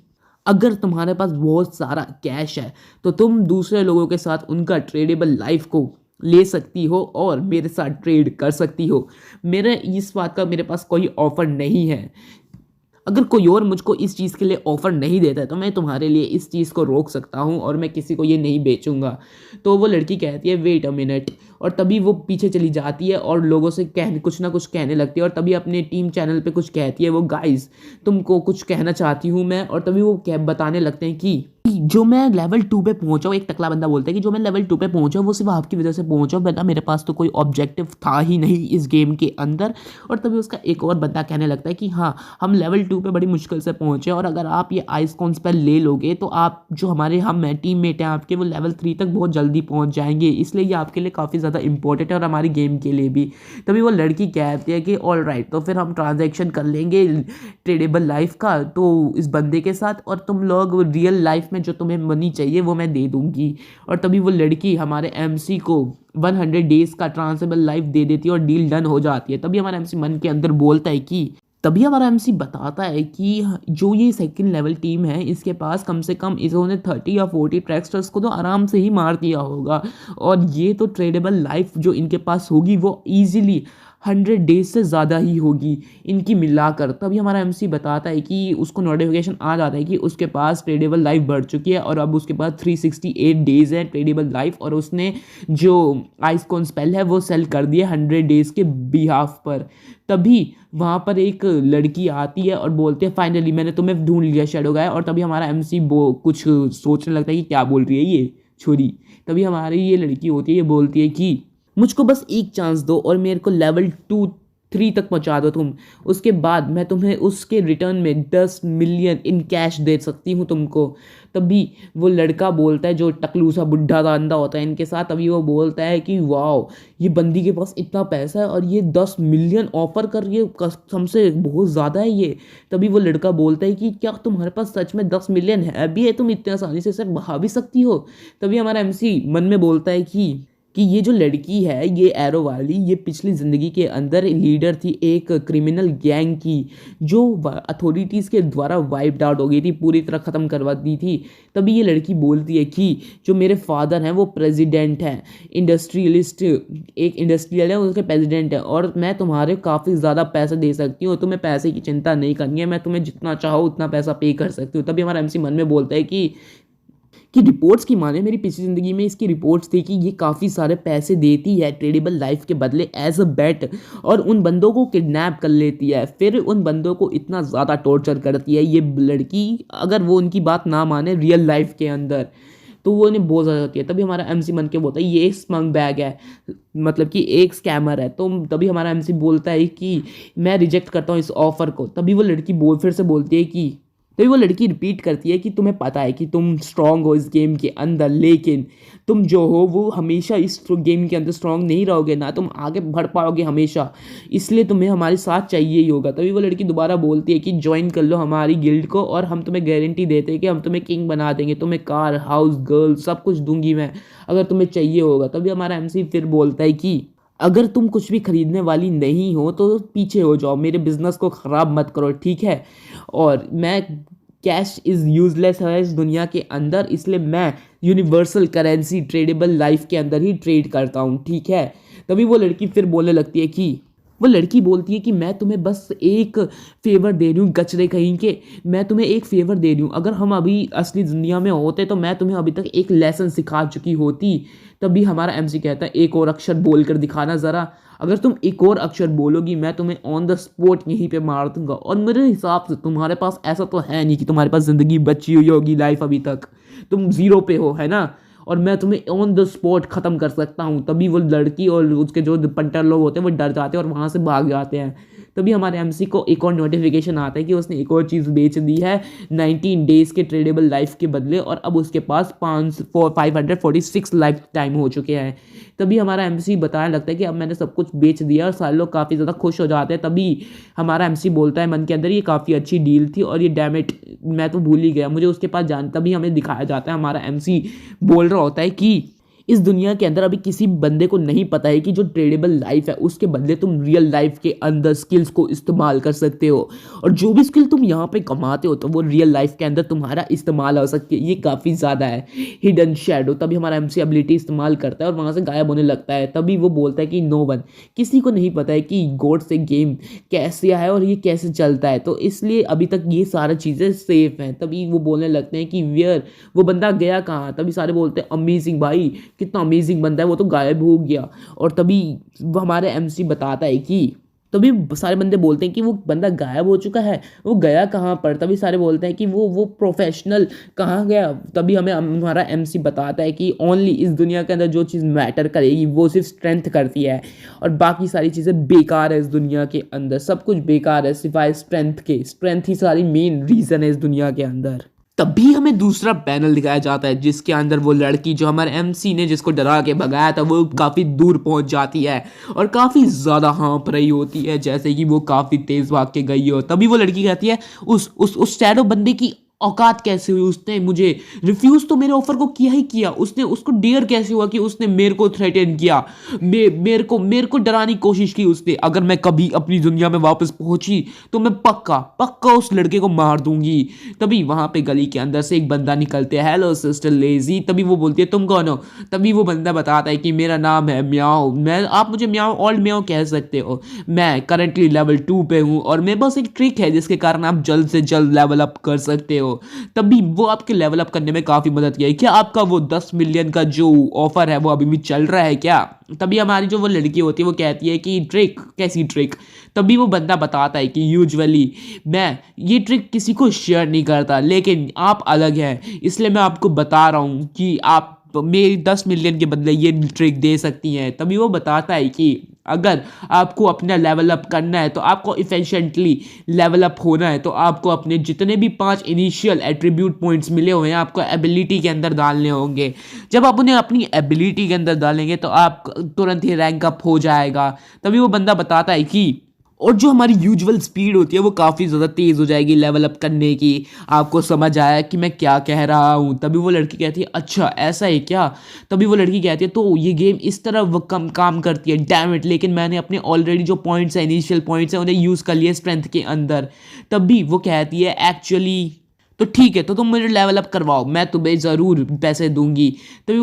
अगर तुम्हारे पास बहुत सारा कैश है तो तुम दूसरे लोगों के साथ उनका ट्रेडेबल लाइफ को ले सकती हो और मेरे साथ ट्रेड कर सकती हो। मेरे इस बात का मेरे पास कोई ऑफ़र नहीं है, अगर कोई और मुझको इस चीज़ के लिए ऑफ़र नहीं देता है तो मैं तुम्हारे लिए इस चीज़ को रोक सकता हूँ और मैं किसी को ये नहीं बेचूंगा। तो वो लड़की कहती है वेट अ मिनट और तभी वो पीछे चली जाती है और लोगों से कुछ ना कुछ कहने लगती है और तभी अपने टीम चैनल पे कुछ कहती है वो गाइस तुमको कुछ कहना चाहती हूँ मैं। और तभी वो बताने लगते हैं कि जो मैं लेवल 2 पे पहुंचा हूँ, एक टकला बंदा बोलता है कि जो मैं लेवल 2 पे पहुंचा हूँ वो सिर्फ आपकी वजह से पहुंचा हूँ, वरना मेरे पास तो कोई ऑब्जेक्टिव था ही नहीं इस गेम के अंदर। और तभी उसका एक और बंदा कहने लगता है कि हाँ हम लेवल 2 पे बड़ी मुश्किल से पहुंचे और अगर आप ये आइसकॉन स्पेल ले लोगे तो आप जो हमारे टीम मेट हैं आपके, वो लेवल 3 तक बहुत जल्दी पहुँच जाएंगे, इसलिए ये आपके लिए काफ़ी ज़्यादा इंपॉर्टेंट है और हमारी गेम के लिए भी। तभी वो लड़की कहती है कि ऑल राइट, तो फिर हम ट्रांजेक्शन कर लेंगे ट्रेडेबल लाइफ का तो इस बंदे के साथ और तुम लोग रियल लाइफ में जो तुम्हें मनी चाहिए वो मैं दे दूंगी। और तभी वो लड़की हमारे एमसी को 100 डेज का ट्रांसेबल लाइफ दे देती है और डील डन हो जाती है। तभी हमारा एमसी मन के अंदर बोलता है कि तभी हमारा एमसी बताता है कि जो ये सेकंड लेवल टीम है इसके पास कम से कम इन्होंने 30 या 40 ट्रैक्स्टर्स को तो आराम से ही मार दिया होगा और ये तो ट्रेडेबल लाइफ जो इनके पास होगी वो ईजिली 100 डेज से ज़्यादा ही होगी इनकी मिलाकर। तभी हमारा एमसी बताता है कि उसको नोटिफिकेशन आ जाता है कि उसके पास ट्रेडेबल लाइफ बढ़ चुकी है और अब उसके पास 368 डेज़ है ट्रेडेबल लाइफ और उसने जो आइसकॉन स्पेल है वो सेल कर दिया 100 डेज़ के बिहाफ पर। तभी वहाँ पर एक लड़की आती है और बोलते हैं फाइनली मैंने तुम्हें ढूंढ लिया शैडो गाय। और तभी हमारा एमसी कुछ सोचने लगता है कि क्या बोल रही है ये छोरी। तभी हमारी ये लड़की होती है, ये बोलती है कि मुझको बस एक चांस दो और मेरे को लेवल 2-3 तक पहुंचा दो तुम, उसके बाद मैं तुम्हें उसके रिटर्न में 10 मिलियन इन कैश दे सकती हूँ तुमको। तभी वो लड़का बोलता है, जो टकलू सा बुढ़ा सा अंधा होता है इनके साथ, तभी वो बोलता है कि वाओ ये बंदी के पास इतना पैसा है और ये 10 मिलियन ऑफर कर रही है, कसम से बहुत ज़्यादा है ये। तभी वो लड़का बोलता है कि क्या तुम्हारे पास सच में 10 मिलियन है भी है, तुम इतने आसानी से इसे बहा भी सकती हो। तभी हमारा एमसी मन में बोलता है कि कि ये जो लड़की है, ये एरो वाली, ये पिछली ज़िंदगी के अंदर लीडर थी एक क्रिमिनल गैंग की, जो अथॉरिटीज़ के द्वारा वाइप्ड आउट हो गई थी, पूरी तरह ख़त्म करवा दी थी। तभी ये लड़की बोलती है कि जो मेरे फादर हैं वो प्रेसिडेंट हैं, इंडस्ट्रियलिस्ट, एक इंडस्ट्रियल है, उसके प्रेसिडेंट है, और मैं तुम्हारे काफ़ी ज़्यादा पैसे दे सकती हूँ, तुम्हें पैसे की चिंता नहीं करनी है, मैं तुम्हें जितना चाहो उतना पैसा पे कर सकती हूँ। तभी हमारा एमसी मन में बोलता है कि रिपोर्ट्स की माने मेरी पिछली ज़िंदगी में इसकी रिपोर्ट्स थी कि ये काफ़ी सारे पैसे देती है ट्रेडेबल लाइफ के बदले एज अ बेट, और उन बंदों को किडनैप कर लेती है, फिर उन बंदों को इतना ज़्यादा टॉर्चर करती है ये लड़की, अगर वो उनकी बात ना माने रियल लाइफ के अंदर तो वो उन्हें बहुत ज़्यादा होती है। तभी हमारा एमसी मन के बोलता है ये स्मंग बैग है, मतलब कि एक स्कैमर है। तो तभी हमारा एमसी बोलता है कि मैं रिजेक्ट करता हूँ इस ऑफ़र को। तभी वो लड़की फिर से बोलती है कि तभी वो लड़की रिपीट करती है कि तुम्हें पता है कि तुम स्ट्रांग हो इस गेम के अंदर, लेकिन तुम जो हो वो हमेशा इस गेम के अंदर स्ट्रांग नहीं रहोगे, ना तुम आगे बढ़ पाओगे हमेशा, इसलिए तुम्हें हमारे साथ चाहिए ही होगा। तभी वो लड़की दोबारा बोलती है कि ज्वाइन कर लो हमारी गिल्ड को, और हम तुम्हें गारंटी देते हैं कि हम तुम्हें किंग बना देंगे, तुम्हें कार, हाउस, गर्ल सब कुछ दूंगी मैं, अगर तुम्हें चाहिए होगा। तभी हमारा एमसी फिर बोलता है कि अगर तुम कुछ भी खरीदने वाली नहीं हो तो पीछे हो जाओ, मेरे बिजनेस को ख़राब मत करो, ठीक है। और मैं कैश इज़ यूजलेस है इस दुनिया के अंदर, इसलिए मैं यूनिवर्सल करेंसी ट्रेडेबल लाइफ के अंदर ही ट्रेड करता हूँ, ठीक है। तभी वो लड़की फिर बोलने लगती है कि वो लड़की बोलती है कि मैं तुम्हें बस एक फेवर दे रही हूँ गचरे कहीं के, मैं तुम्हें एक फेवर दे रही हूँ, अगर हम अभी असली दुनिया में होते तो मैं तुम्हें अभी तक एक लेसन सिखा चुकी होती। तभी हमारा एमसी कहता है एक और अक्षर बोल कर दिखाना ज़रा, अगर तुम एक और अक्षर बोलोगी मैं तुम्हें ऑन द स्पॉट यहीं पे मार दूंगा। और मेरे हिसाब से तुम्हारे पास ऐसा तो है नहीं कि तुम्हारे पास ज़िंदगी बची हुई होगी, लाइफ अभी तक तुम ज़ीरो पे हो, है ना, और मैं तुम्हें ऑन द स्पॉट ख़त्म कर सकता हूँ। तभी वो लड़की और उसके जो पंटर लोग होते हैं वो डर जाते हैं और वहाँ से भाग जाते हैं। तभी हमारे एमसी को एक और नोटिफिकेशन आता है कि उसने एक और चीज़ बेच दी है 19 डेज़ के ट्रेडेबल लाइफ के बदले, और अब उसके पास 546 लाइफ टाइम हो चुके हैं। तभी हमारा एमसी बताने लगता है कि अब मैंने सब कुछ बेच दिया, और सारे लोग काफ़ी ज़्यादा खुश हो जाते हैं। तभी हमारा एमसी बोलता है मन के अंदर ये काफ़ी अच्छी डील थी, और ये डैमेट मैं तो भूल ही गया, मुझे उसके पास जान। तभी हमें दिखाया जाता है हमारा एमसी बोल रहा होता है कि इस दुनिया के अंदर अभी किसी बंदे को नहीं पता है कि जो ट्रेडेबल लाइफ है उसके बदले तुम रियल लाइफ के अंदर स्किल्स को इस्तेमाल कर सकते हो, और जो भी स्किल तुम यहाँ पे कमाते हो तो वो रियल लाइफ के अंदर तुम्हारा इस्तेमाल हो सकती है। ये काफ़ी ज़्यादा है हिडन शैडो। तभी हमारा एमसी एबिलिटी इस्तेमाल करता है और वहाँ से गायब होने लगता है। तभी वो बोलता है कि नो वन, किसी को नहीं पता है कि गॉड से गेम कैसे है और ये कैसे चलता है, तो इसलिए अभी तक ये सारी चीज़ें सेफ हैं। तभी वो बोलने लगते हैं कि वियर, वो बंदा गया कहाँ। तभी सारे बोलते हैं अमेजिंग भाई, कितना अमेजिंग बंदा है, वो तो गायब हो गया। और तभी वो हमारे एमसी बताता है कि तभी सारे बंदे बोलते हैं कि वो बंदा गायब हो चुका है, वो गया कहाँ पर। तभी सारे बोलते हैं कि वो प्रोफेशनल कहाँ गया। तभी हमें हमारा एमसी बताता है कि ओनली इस दुनिया के अंदर जो चीज़ मैटर करेगी वो सिर्फ स्ट्रेंथ करती है, और बाकी सारी चीज़ें बेकार है। इस दुनिया के अंदर सब कुछ बेकार है सिवाय स्ट्रेंथ के, स्ट्रेंथ ही सारी मेन रीज़न है इस दुनिया के अंदर। तभी हमें दूसरा पैनल दिखाया जाता है जिसके अंदर वो लड़की जो हमारे एमसी ने जिसको डरा के भगाया था वो काफ़ी दूर पहुंच जाती है और काफ़ी ज़्यादा हाँप रही होती है, जैसे कि वो काफ़ी तेज़ भाग के गई हो। तभी वो लड़की कहती है उस शैडो बंदे की औकात कैसे हुई, उसने मुझे रिफ्यूज़ तो मेरे ऑफर को किया ही किया, उसने उसको डेयर कैसे हुआ कि उसने मेरे को थ्रेटन किया, मेरे को डराने की कोशिश की उसने। अगर मैं कभी अपनी दुनिया में वापस पहुंची तो मैं पक्का उस लड़के को मार दूंगी। तभी वहां पे गली के अंदर से एक बंदा निकलते है, हेलो सिस्टर लेजी। तभी वो बोलती है तुम कौन हो। तभी वो बंदा बताता है कि मेरा नाम है म्याओ, आप मुझे म्याओ ओल्ड म्याओ कह सकते हो, मैं करंटली लेवल 2 पे हूँ, और मेरे पास एक ट्रिक है जिसके कारण आप जल्द से जल्द लेवल अप कर सकते हो। तभी वो आपके लेवल अप करने में काफी मदद किया है। क्या आपका वो 10 मिलियन का जो ऑफर है वो अभी भी चल रहा है क्या। तभी हमारी जो वो लड़की होती है वो कहती है कि ट्रिक, कैसी ट्रिक। तभी वो बंदा बताता है कि यूजुअली मैं ये ट्रिक किसी को शेयर नहीं करता, लेकिन आप अलग हैं, इसलिए मैं आपको बता रहा हूँ कि आप मेरी 10 मिलियन के बदले ये ट्रिक दे सकती हैं। तभी वो बताता है कि अगर आपको अपना लेवल अप करना है तो आपको इफिशिएंटली लेवल अप होना है तो आपको अपने जितने भी 5 इनिशियल एट्रीब्यूट पॉइंट्स मिले हुए हैं आपको एबिलिटी के अंदर डालने होंगे। जब आप उन्हें अपनी एबिलिटी के अंदर डालेंगे तो आप तुरंत ही रैंक अप हो जाएगा। तभी वो बंदा बताता है कि और जो हमारी यूजुअल स्पीड होती है वो काफ़ी ज़्यादा तेज़ हो जाएगी लेवल अप करने की। आपको समझ आया कि मैं क्या कह रहा हूँ? तभी वो लड़की कहती है अच्छा ऐसा है क्या? तभी वो लड़की कहती है तो ये गेम इस तरह वो कम काम करती है, डैम इट, लेकिन मैंने अपने ऑलरेडी जो पॉइंट्स हैं, इनिशियल पॉइंट्स हैं, उन्हें यूज़ कर लिया स्ट्रेंथ के अंदर। तभी वो कहती है एक्चुअली तो ठीक है, तो तुम मुझे लेवल अप करवाओ, मैं तुम्हें ज़रूर पैसे दूंगी। तभी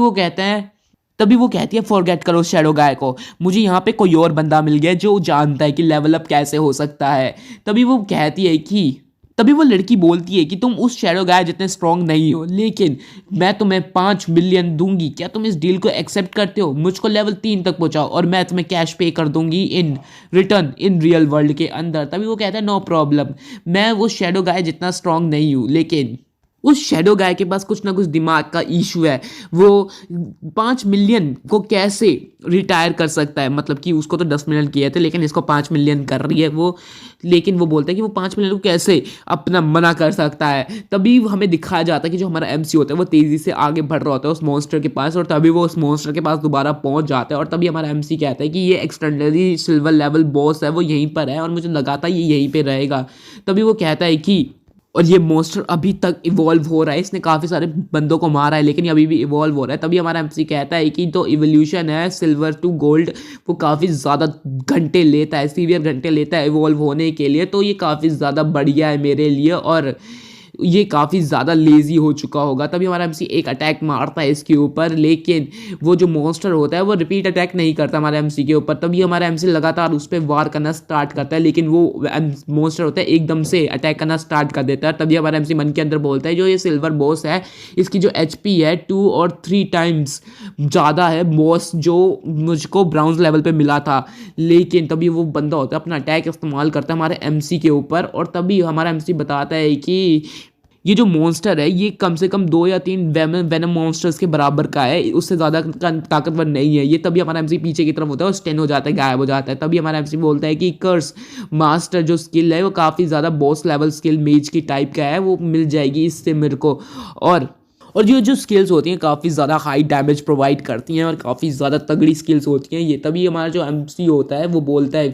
वो कहती है फॉरगेट करो शैडो गाय को, मुझे यहाँ पे कोई और बंदा मिल गया जो जानता है कि लेवल अप कैसे हो सकता है। तभी वो कहती है कि तभी वो लड़की बोलती है कि तुम उस शैडो गाय जितने स्ट्रांग नहीं हो, लेकिन मैं तुम्हें 5 मिलियन दूंगी, क्या तुम इस डील को एक्सेप्ट करते हो? मुझको लेवल 3 तक पहुंचाओ और मैं तुम्हें कैश पे कर दूंगी in return in real world के अंदर। तभी वो कहता है नो प्रॉब्लम, मैं वो शैडो गाय जितना स्ट्रांग नहीं हूँ, लेकिन उस शैडो गाय के पास कुछ ना कुछ दिमाग का इशू है। वो 5 मिलियन को कैसे रिटायर कर सकता है, मतलब कि उसको तो 10 मिलियन किए थे लेकिन इसको 5 मिलियन कर रही है वो, लेकिन वो बोलता है कि वो 5 मिलियन को कैसे अपना मना कर सकता है। तभी हमें दिखाया जाता है कि जो हमारा एमसी होता है वो तेज़ी से आगे बढ़ रहा होता है उस मॉन्स्टर के पास, और तभी वो उस मॉन्स्टर के पास दोबारा पहुंच जाता है। और तभी हमारा एमसी कहता है कि ये एक्सटेंडरी सिल्वर लेवल बॉस है, वो यहीं पर है और मुझे लगा था ये यहीं पर रहेगा। तभी वो कहता है कि और ये मॉन्स्टर अभी तक इवॉल्व हो रहा है, इसने काफ़ी सारे बंदों को मारा है लेकिन ये अभी भी इवॉल्व हो रहा है। तभी हमारा एमसी कहता है कि तो इवोल्यूशन है सिल्वर टू गोल्ड, वो काफ़ी ज़्यादा घंटे लेता है, सीवियर घंटे लेता है इवॉल्व होने के लिए, तो ये काफ़ी ज़्यादा बढ़िया है मेरे लिए और ये काफ़ी ज़्यादा लेज़ी हो चुका होगा। तभी हमारा एमसी एक अटैक मारता है इसके ऊपर, लेकिन वो जो मॉन्स्टर होता है वो रिपीट अटैक नहीं करता हमारे एमसी के ऊपर। तभी हमारा एमसी लगातार उस पर वार करना स्टार्ट करता है, लेकिन वो मॉन्स्टर होता है एकदम से अटैक करना स्टार्ट कर देता है। तभी हमारा एमसी मन के अंदर बोलता है जो ये सिल्वर बॉस है इसकी जो एचपी है 2 और 3 टाइम्स ज़्यादा है बॉस जो मुझको ब्राउन्स लेवल पे मिला था। लेकिन तभी वो बंदा होता है अपना अटैक इस्तेमाल करता है हमारे एमसी के ऊपर, और तभी हमारा एमसी बताता है कि ये जो मॉन्स्टर है ये कम से कम 2 या 3 वेनम मॉन्स्टर्स के बराबर का है, उससे ज़्यादा ताकतवर नहीं है ये। तभी हमारा एमसी पीछे की तरफ होता है और स्टेन हो जाता है, गायब हो जाता है। तभी हमारा एमसी बोलता है कि कर्स मास्टर जो स्किल है वो काफ़ी ज़्यादा बॉस लेवल स्किल मेज की टाइप का है, वो मिल जाएगी इससे मेरे को। और ये जो स्किल्स होती हैं काफ़ी ज़्यादा हाई डैमेज प्रोवाइड करती हैं और काफ़ी ज़्यादा तगड़ी स्किल्स होती हैं ये। तभी हमारा जो एमसी होता है वो बोलता है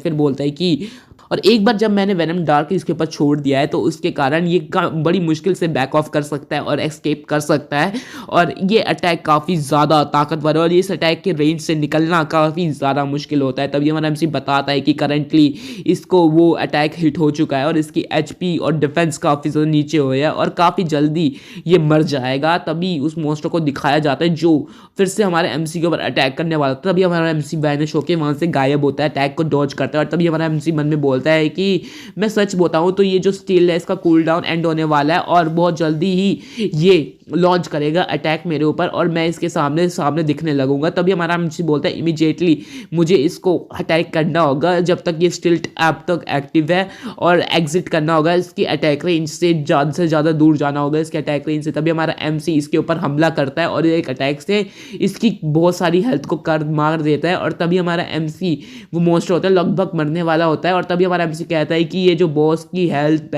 कि और एक बार जब मैंने वेनम डार्क इसके ऊपर छोड़ दिया है तो उसके कारण ये बड़ी मुश्किल से बैक ऑफ कर सकता है और एस्केप कर सकता है, और ये अटैक काफ़ी ज़्यादा ताकतवर है और इस अटैक के रेंज से निकलना काफ़ी ज़्यादा मुश्किल होता है। तभी हमारा एमसी बताता है कि करंटली इसको वो अटैक हिट हो चुका है और इसकी एचपी और डिफेंस काफ़ी ज़्यादा नीचे हुए है और काफ़ी जल्दी ये मर जाएगा। तभी उस मॉन्स्टर को दिखाया जाता है जो फिर से हमारे एमसी के ऊपर अटैक करने वाला था। तभी हमारा एमसी वैनिश होकर वहाँ से गायब होता है, अटैक को डॉज करता है, और तभी हमारा एमसी मन में बोलता है कि मैं सच बताऊं तो ये जो स्टील है इसका कूल डाउन एंड होने वाला है और बहुत जल्दी ही ये लॉन्च करेगा अटैक मेरे ऊपर और मैं इसके सामने दिखने लगूंगा। तभी हमारा एमसी बोलता है इमीडिएटली मुझे इसको अटैक करना होगा जब तक ये स्टिल ऐप तक एक्टिव है, और एग्जिट करना होगा इसकी अटैक रेंज से ज़्यादा दूर जाना होगा इसके अटैक रेंज से। तभी हमारा एमसी इसके ऊपर हमला करता है और एक अटैक से इसकी बहुत सारी हेल्थ को मार देता है, और तभी हमारा एमसी वो मॉन्स्टर होता है लगभग मरने वाला होता है, और तभी हमारा एमसी कहता है कि ये जो बॉस की हेल्थ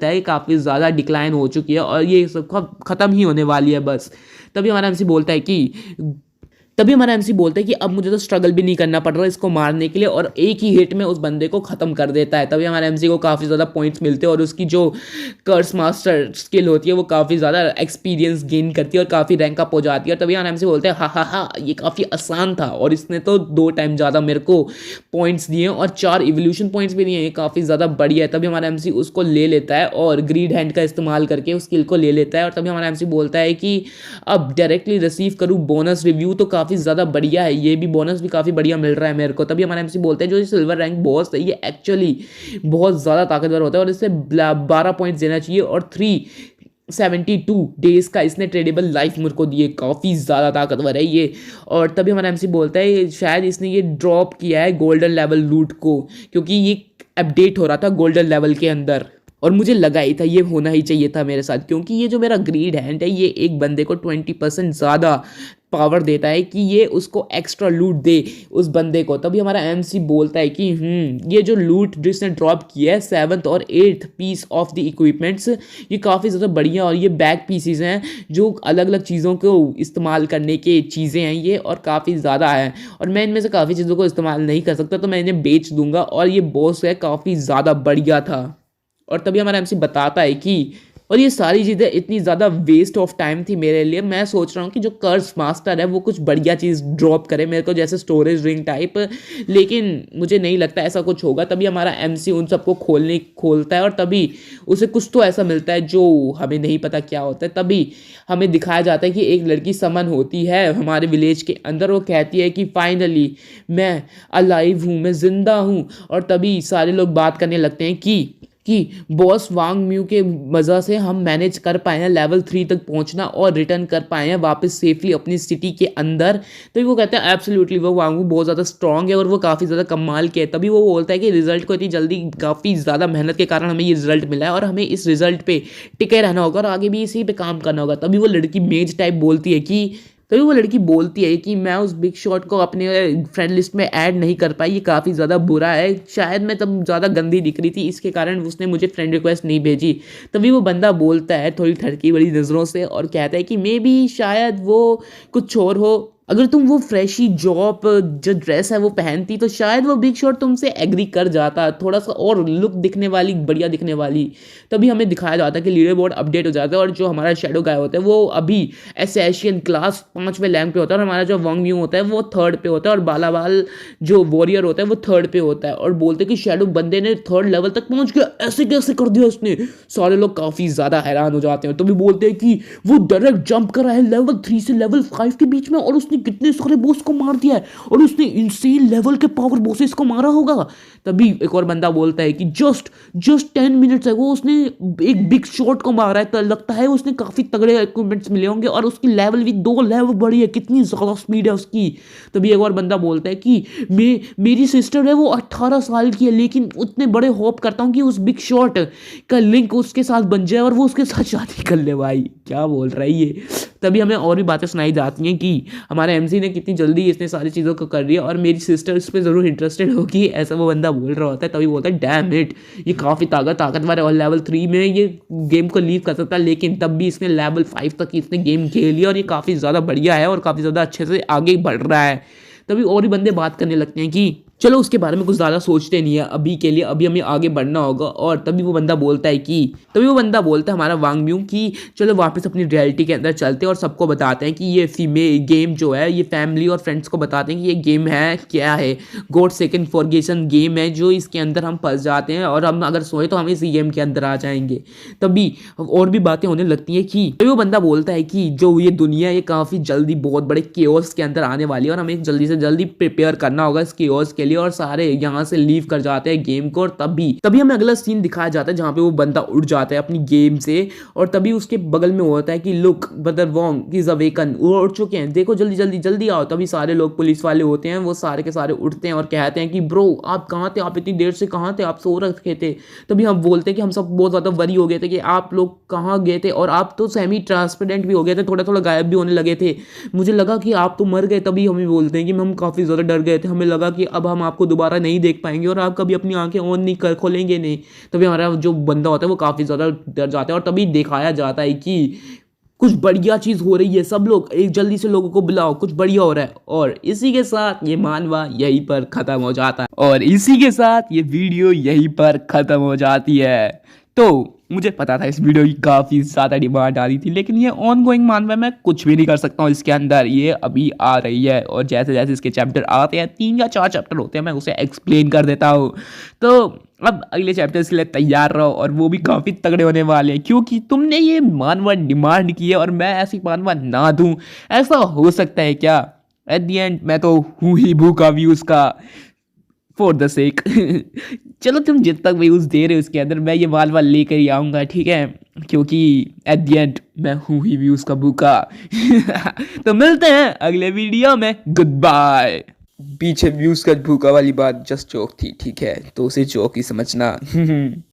है काफ़ी ज़्यादा डिक्लाइन हो चुकी है और ये सब ख़त्म ही होने वाली है बस। तभी हमारा एमसी बोलता है कि अब मुझे तो स्ट्रगल भी नहीं करना पड़ रहा इसको मारने के लिए, और एक ही हिट में उस बंदे को ख़त्म कर देता है। तभी हमारे एमसी को काफ़ी ज़्यादा पॉइंट्स मिलते हैं और उसकी जो कर्स मास्टर स्किल होती है वो काफ़ी ज़्यादा एक्सपीरियंस गेन करती है और काफ़ी रैंक अप हो जाती है। और तभी हमारे एमसी बोलते हैं हाँ ये काफ़ी आसान था और इसने तो 2 टाइम ज़्यादा मेरे को पॉइंट्स दिए और 4 इवोल्यूशन पॉइंट्स भी दिए, ये काफ़ी ज़्यादा बढ़िया है। तभी हमारा एमसी उसको ले लेता है और ग्रीड हैंड का इस्तेमाल करके उस स्किल को ले लेता है, और तभी हमारा एमसी बोलता है कि अब डायरेक्टली रिसीव करूँ बोनस रिव्यू तो काफ़ी ज़्यादा बढ़िया है, ये भी बोनस भी काफ़ी बढ़िया मिल रहा है मेरे को। तभी हमारा एमसी बोलते हैं जो सिल्वर रैंक बॉस है ये एक्चुअली बहुत ज़्यादा ताकतवर होता है और इससे 12 पॉइंट्स देना चाहिए, और 372 डेज का इसने ट्रेडेबल लाइफ मेरे को दिए, काफ़ी ज़्यादा ताकतवर है ये। और तभी हमारा एमसी बोलता है शायद इसने ये ड्रॉप किया है गोल्डन लेवल लूट को, क्योंकि ये अपडेट हो रहा था गोल्डन लेवल के अंदर और मुझे लगा ही था ये होना ही चाहिए था मेरे साथ, क्योंकि ये जो मेरा ग्रीड हैंड है ये एक बंदे को 20% ज़्यादा पावर देता है कि ये उसको एक्स्ट्रा लूट दे उस बंदे को। तभी हमारा एमसी बोलता है कि ये जो लूट जिसने ड्रॉप किया है 7th और 8th piece of the equipments, ये काफ़ी ज़्यादा बढ़िया और ये बैक पीसीज हैं जो अलग अलग चीज़ों को इस्तेमाल करने के चीज़ें हैं ये, और काफ़ी ज़्यादा है और मैं इनमें से काफ़ी चीज़ों को इस्तेमाल नहीं कर सकता तो मैं इन्हें बेच दूंगा, और ये बॉस है काफ़ी ज़्यादा बढ़िया था। और तभी हमारा एमसी बताता है कि और ये सारी चीज़ें इतनी ज़्यादा वेस्ट ऑफ टाइम थी मेरे लिए, मैं सोच रहा हूँ कि जो कर्स मास्टर है वो कुछ बढ़िया चीज़ ड्रॉप करे मेरे को, जैसे स्टोरेज रिंग टाइप, लेकिन मुझे नहीं लगता ऐसा कुछ होगा। तभी हमारा एमसी उन सबको खोलता है और तभी उसे कुछ तो ऐसा मिलता है जो हमें नहीं पता क्या होता है। तभी हमें दिखाया जाता है कि एक लड़की समन होती है हमारे विलेज के अंदर, वो कहती है कि फाइनली मैं अलाइव हूँ, मैं ज़िंदा हूँ। और तभी सारे लोग बात करने लगते हैं कि बॉस वांग म्यू के वजह से हम मैनेज कर पाए हैं लेवल 3 तक पहुंचना और रिटर्न कर पाए हैं वापस सेफली अपनी सिटी के अंदर। तभी वो कहते हैं एब्सोल्युटली वो वांग म्यू बहुत ज़्यादा स्ट्रांग है और वो काफ़ी ज़्यादा कमाल के है। तभी वो बोलता है कि रिजल्ट को इतनी जल्दी काफ़ी ज़्यादा मेहनत के कारण हमें ये रिजल्ट मिला है और हमें इस रिजल्ट पे टिके रहना होगा और आगे भी इसी पे काम करना होगा। तभी वो लड़की मेज टाइप बोलती है कि मैं उस बिग शॉट को अपने फ्रेंड लिस्ट में ऐड नहीं कर पाई, ये काफ़ी ज़्यादा बुरा है, शायद मैं तब ज़्यादा गंदी दिख रही थी इसके कारण उसने मुझे फ्रेंड रिक्वेस्ट नहीं भेजी। तभी वो बंदा बोलता है थोड़ी ठड़की बड़ी नज़रों से और कहता है कि मे बी शायद वो कुछ और हो, अगर तुम वो फ्रेशी जॉब जो ड्रेस है वो पहनती तो शायद वो बिग शॉट तुमसे एग्री कर जाता, थोड़ा सा और लुक दिखने वाली, बढ़िया दिखने वाली। तभी हमें दिखाया जाता है कि लीडर बोर्ड अपडेट हो जाता है और जो हमारा शेडो गाय होता है वो अभी एसेशियन क्लास 5वें रैंक पे होता है और हमारा जो वांग म्यू होता है वो 3rd पे होता है और बालावाल जो वॉरियर होता है वो 3rd पे होता है। और बोलते कि शेडो बंदे ने 3rd लेवल तक पहुंच गया, ऐसे कैसे कर दिया उसने। सारे लोग काफ़ी ज़्यादा हैरान हो जाते हैं। तो भी बोलते हैं कि वो डायरेक्ट जंप करा है लेवल 3 से लेवल 5 के बीच में और उसने कितने सारे बॉस को मार दिया है और उसने इनसेन लेवल के पावर बॉसेस को मारा होगा। तभी एक और बंदा बोलता है कि जस्ट 10 मिनट्स है वो उसने एक बिग शॉट को मारा है, तो लगता है उसने काफ़ी तगड़े इक्विपमेंट्स मिले होंगे और उसकी लेवल भी 2 लेवल बढ़ी है, कितनी ज़्यादा स्पीड है उसकी। तभी एक और बंदा बोलता है कि मेरी सिस्टर है वो 18 साल की है, लेकिन उतने बड़े होप करता हूँ कि उस बिग शॉट का लिंक उसके साथ बन जाए और वो उसके साथ शादी कर ले। भाई क्या बोल रहा है ये। तभी हमें और भी बातें सुनाई जाती हैं कि हमारे एमसी ने कितनी जल्दी इसने सारी चीज़ों को कर दिया और मेरी सिस्टर इस पर ज़रूर इंटरेस्टेड होगी, ऐसा वो बंदा बोल रहा होता है। तभी बोलता है डैम इट, ये काफ़ी ताकतवर है और लेवल 3 में ये गेम को लीव कर सकता है, लेकिन तब भी इसने लेवल 5 तक इसने गेम खेल लिया और ये काफ़ी ज़्यादा बढ़िया है और काफ़ी ज़्यादा अच्छे से आगे बढ़ रहा है। तभी और भी बंदे बात करने लगते हैं कि चलो उसके बारे में कुछ ज़्यादा सोचते नहीं है अभी के लिए, अभी हमें आगे बढ़ना होगा। और तभी वो बंदा बोलता है हमारा वांग म्यू कि चलो वापस अपनी रियलिटी के अंदर चलते हैं और सबको बताते हैं कि ये फीमेल गेम जो है ये फैमिली और फ्रेंड्स को बताते हैं कि ये गेम है क्या है, गॉड सेकंड फॉरगेशन गेम है जो इसके अंदर हम फंस जाते हैं और हम अगर सोए तो हम इसी गेम के अंदर आ जाएंगे। तभी और भी बातें होने लगती हैं कि वो बंदा बोलता है कि जो ये दुनिया ये काफ़ी जल्दी बहुत बड़े केओस के अंदर आने वाली है और हमें जल्दी से जल्दी प्रिपेयर करना होगा इस केओस के लिए, और सारे यहाँ से लीव कर जाते हैं गेम को। और तभी हमें अगला सीन दिखाया जाता है जहाँ पे वो बंदा उड़ जाता है अपनी गेम से और तभी उसके बगल में होता है कि look brother Wong is awaken, वो उठ चुके हैं, देखो जल्दी जल्दी जल्दी आओ। तभी सारे लोग पुलिस वाले होते हैं वो सारे के सारे उठते हैं और कहते हैं कि ब्रो आप कहाँ थे, आप इतनी देर से कहाँ थे, आप सो रखे थे। तभी हम बोलते हैं कि हम सब बहुत ज़्यादा वरी हो गए थे कि आप लोग कहाँ गए थे और आप तो सेमी ट्रांसपेरेंट भी हो गए थे, थोड़ा थोड़ा गायब भी होने लगे थे, मुझे लगा कि आप तो मर गए। तभी हमें बोलते हैं कि हम काफ़ी ज़्यादा डर गए थे, हमें लगा कि अब हम आपको दोबारा नहीं देख पाएंगे और आप कभी अपनी आंखें ऑन नहीं कर खोलेंगे नहीं। तभी हमारा जो बंदा होता है वो काफ़ी ज़्यादा डर जाता है और तभी दिखाया जाता है कि कुछ बढ़िया चीज़ हो रही है, सब लोग एक जल्दी से लोगों को बुलाओ, कुछ बढ़िया हो रहा है। और इसी के साथ ये मानवा यहीं पर ख़त्म हो जाता है और इसी के साथ ये वीडियो यहीं पर ख़त्म हो जाती है। तो मुझे पता था इस वीडियो की काफ़ी ज़्यादा डिमांड आ रही थी, लेकिन ये ऑन गोइंग मानवा मैं कुछ भी नहीं कर सकता हूँ इसके अंदर, ये अभी आ रही है और जैसे जैसे इसके चैप्टर आते हैं 3 या 4 चैप्टर होते हैं मैं उसे एक्सप्लेन कर देता हूँ। तो अब अगले चैप्टर्स के लिए तैयार रहो और वो भी काफ़ी तगड़े होने वाले हैं क्योंकि तुमने ये मानवा डिमांड की है और मैं ऐसी मानवा ना दूँ, ऐसा हो सकता है क्या? एट दी एंड मैं तो हूँ ही भूखा व्यूज़ का फॉर द सेक। चलो तुम जितना व्यूज़ दे रहे हो उसके अंदर मैं ये मालवा लेकर ही आऊँगा, ठीक है, क्योंकि एट द एंड मैं हूँ ही व्यूज़ का भूखा। तो मिलते हैं अगले वीडियो में, गुड बाय। पीछे व्यूज़ का भूखा वाली बात जस्ट जोक थी, ठीक है, तो उसे जोक ही समझना।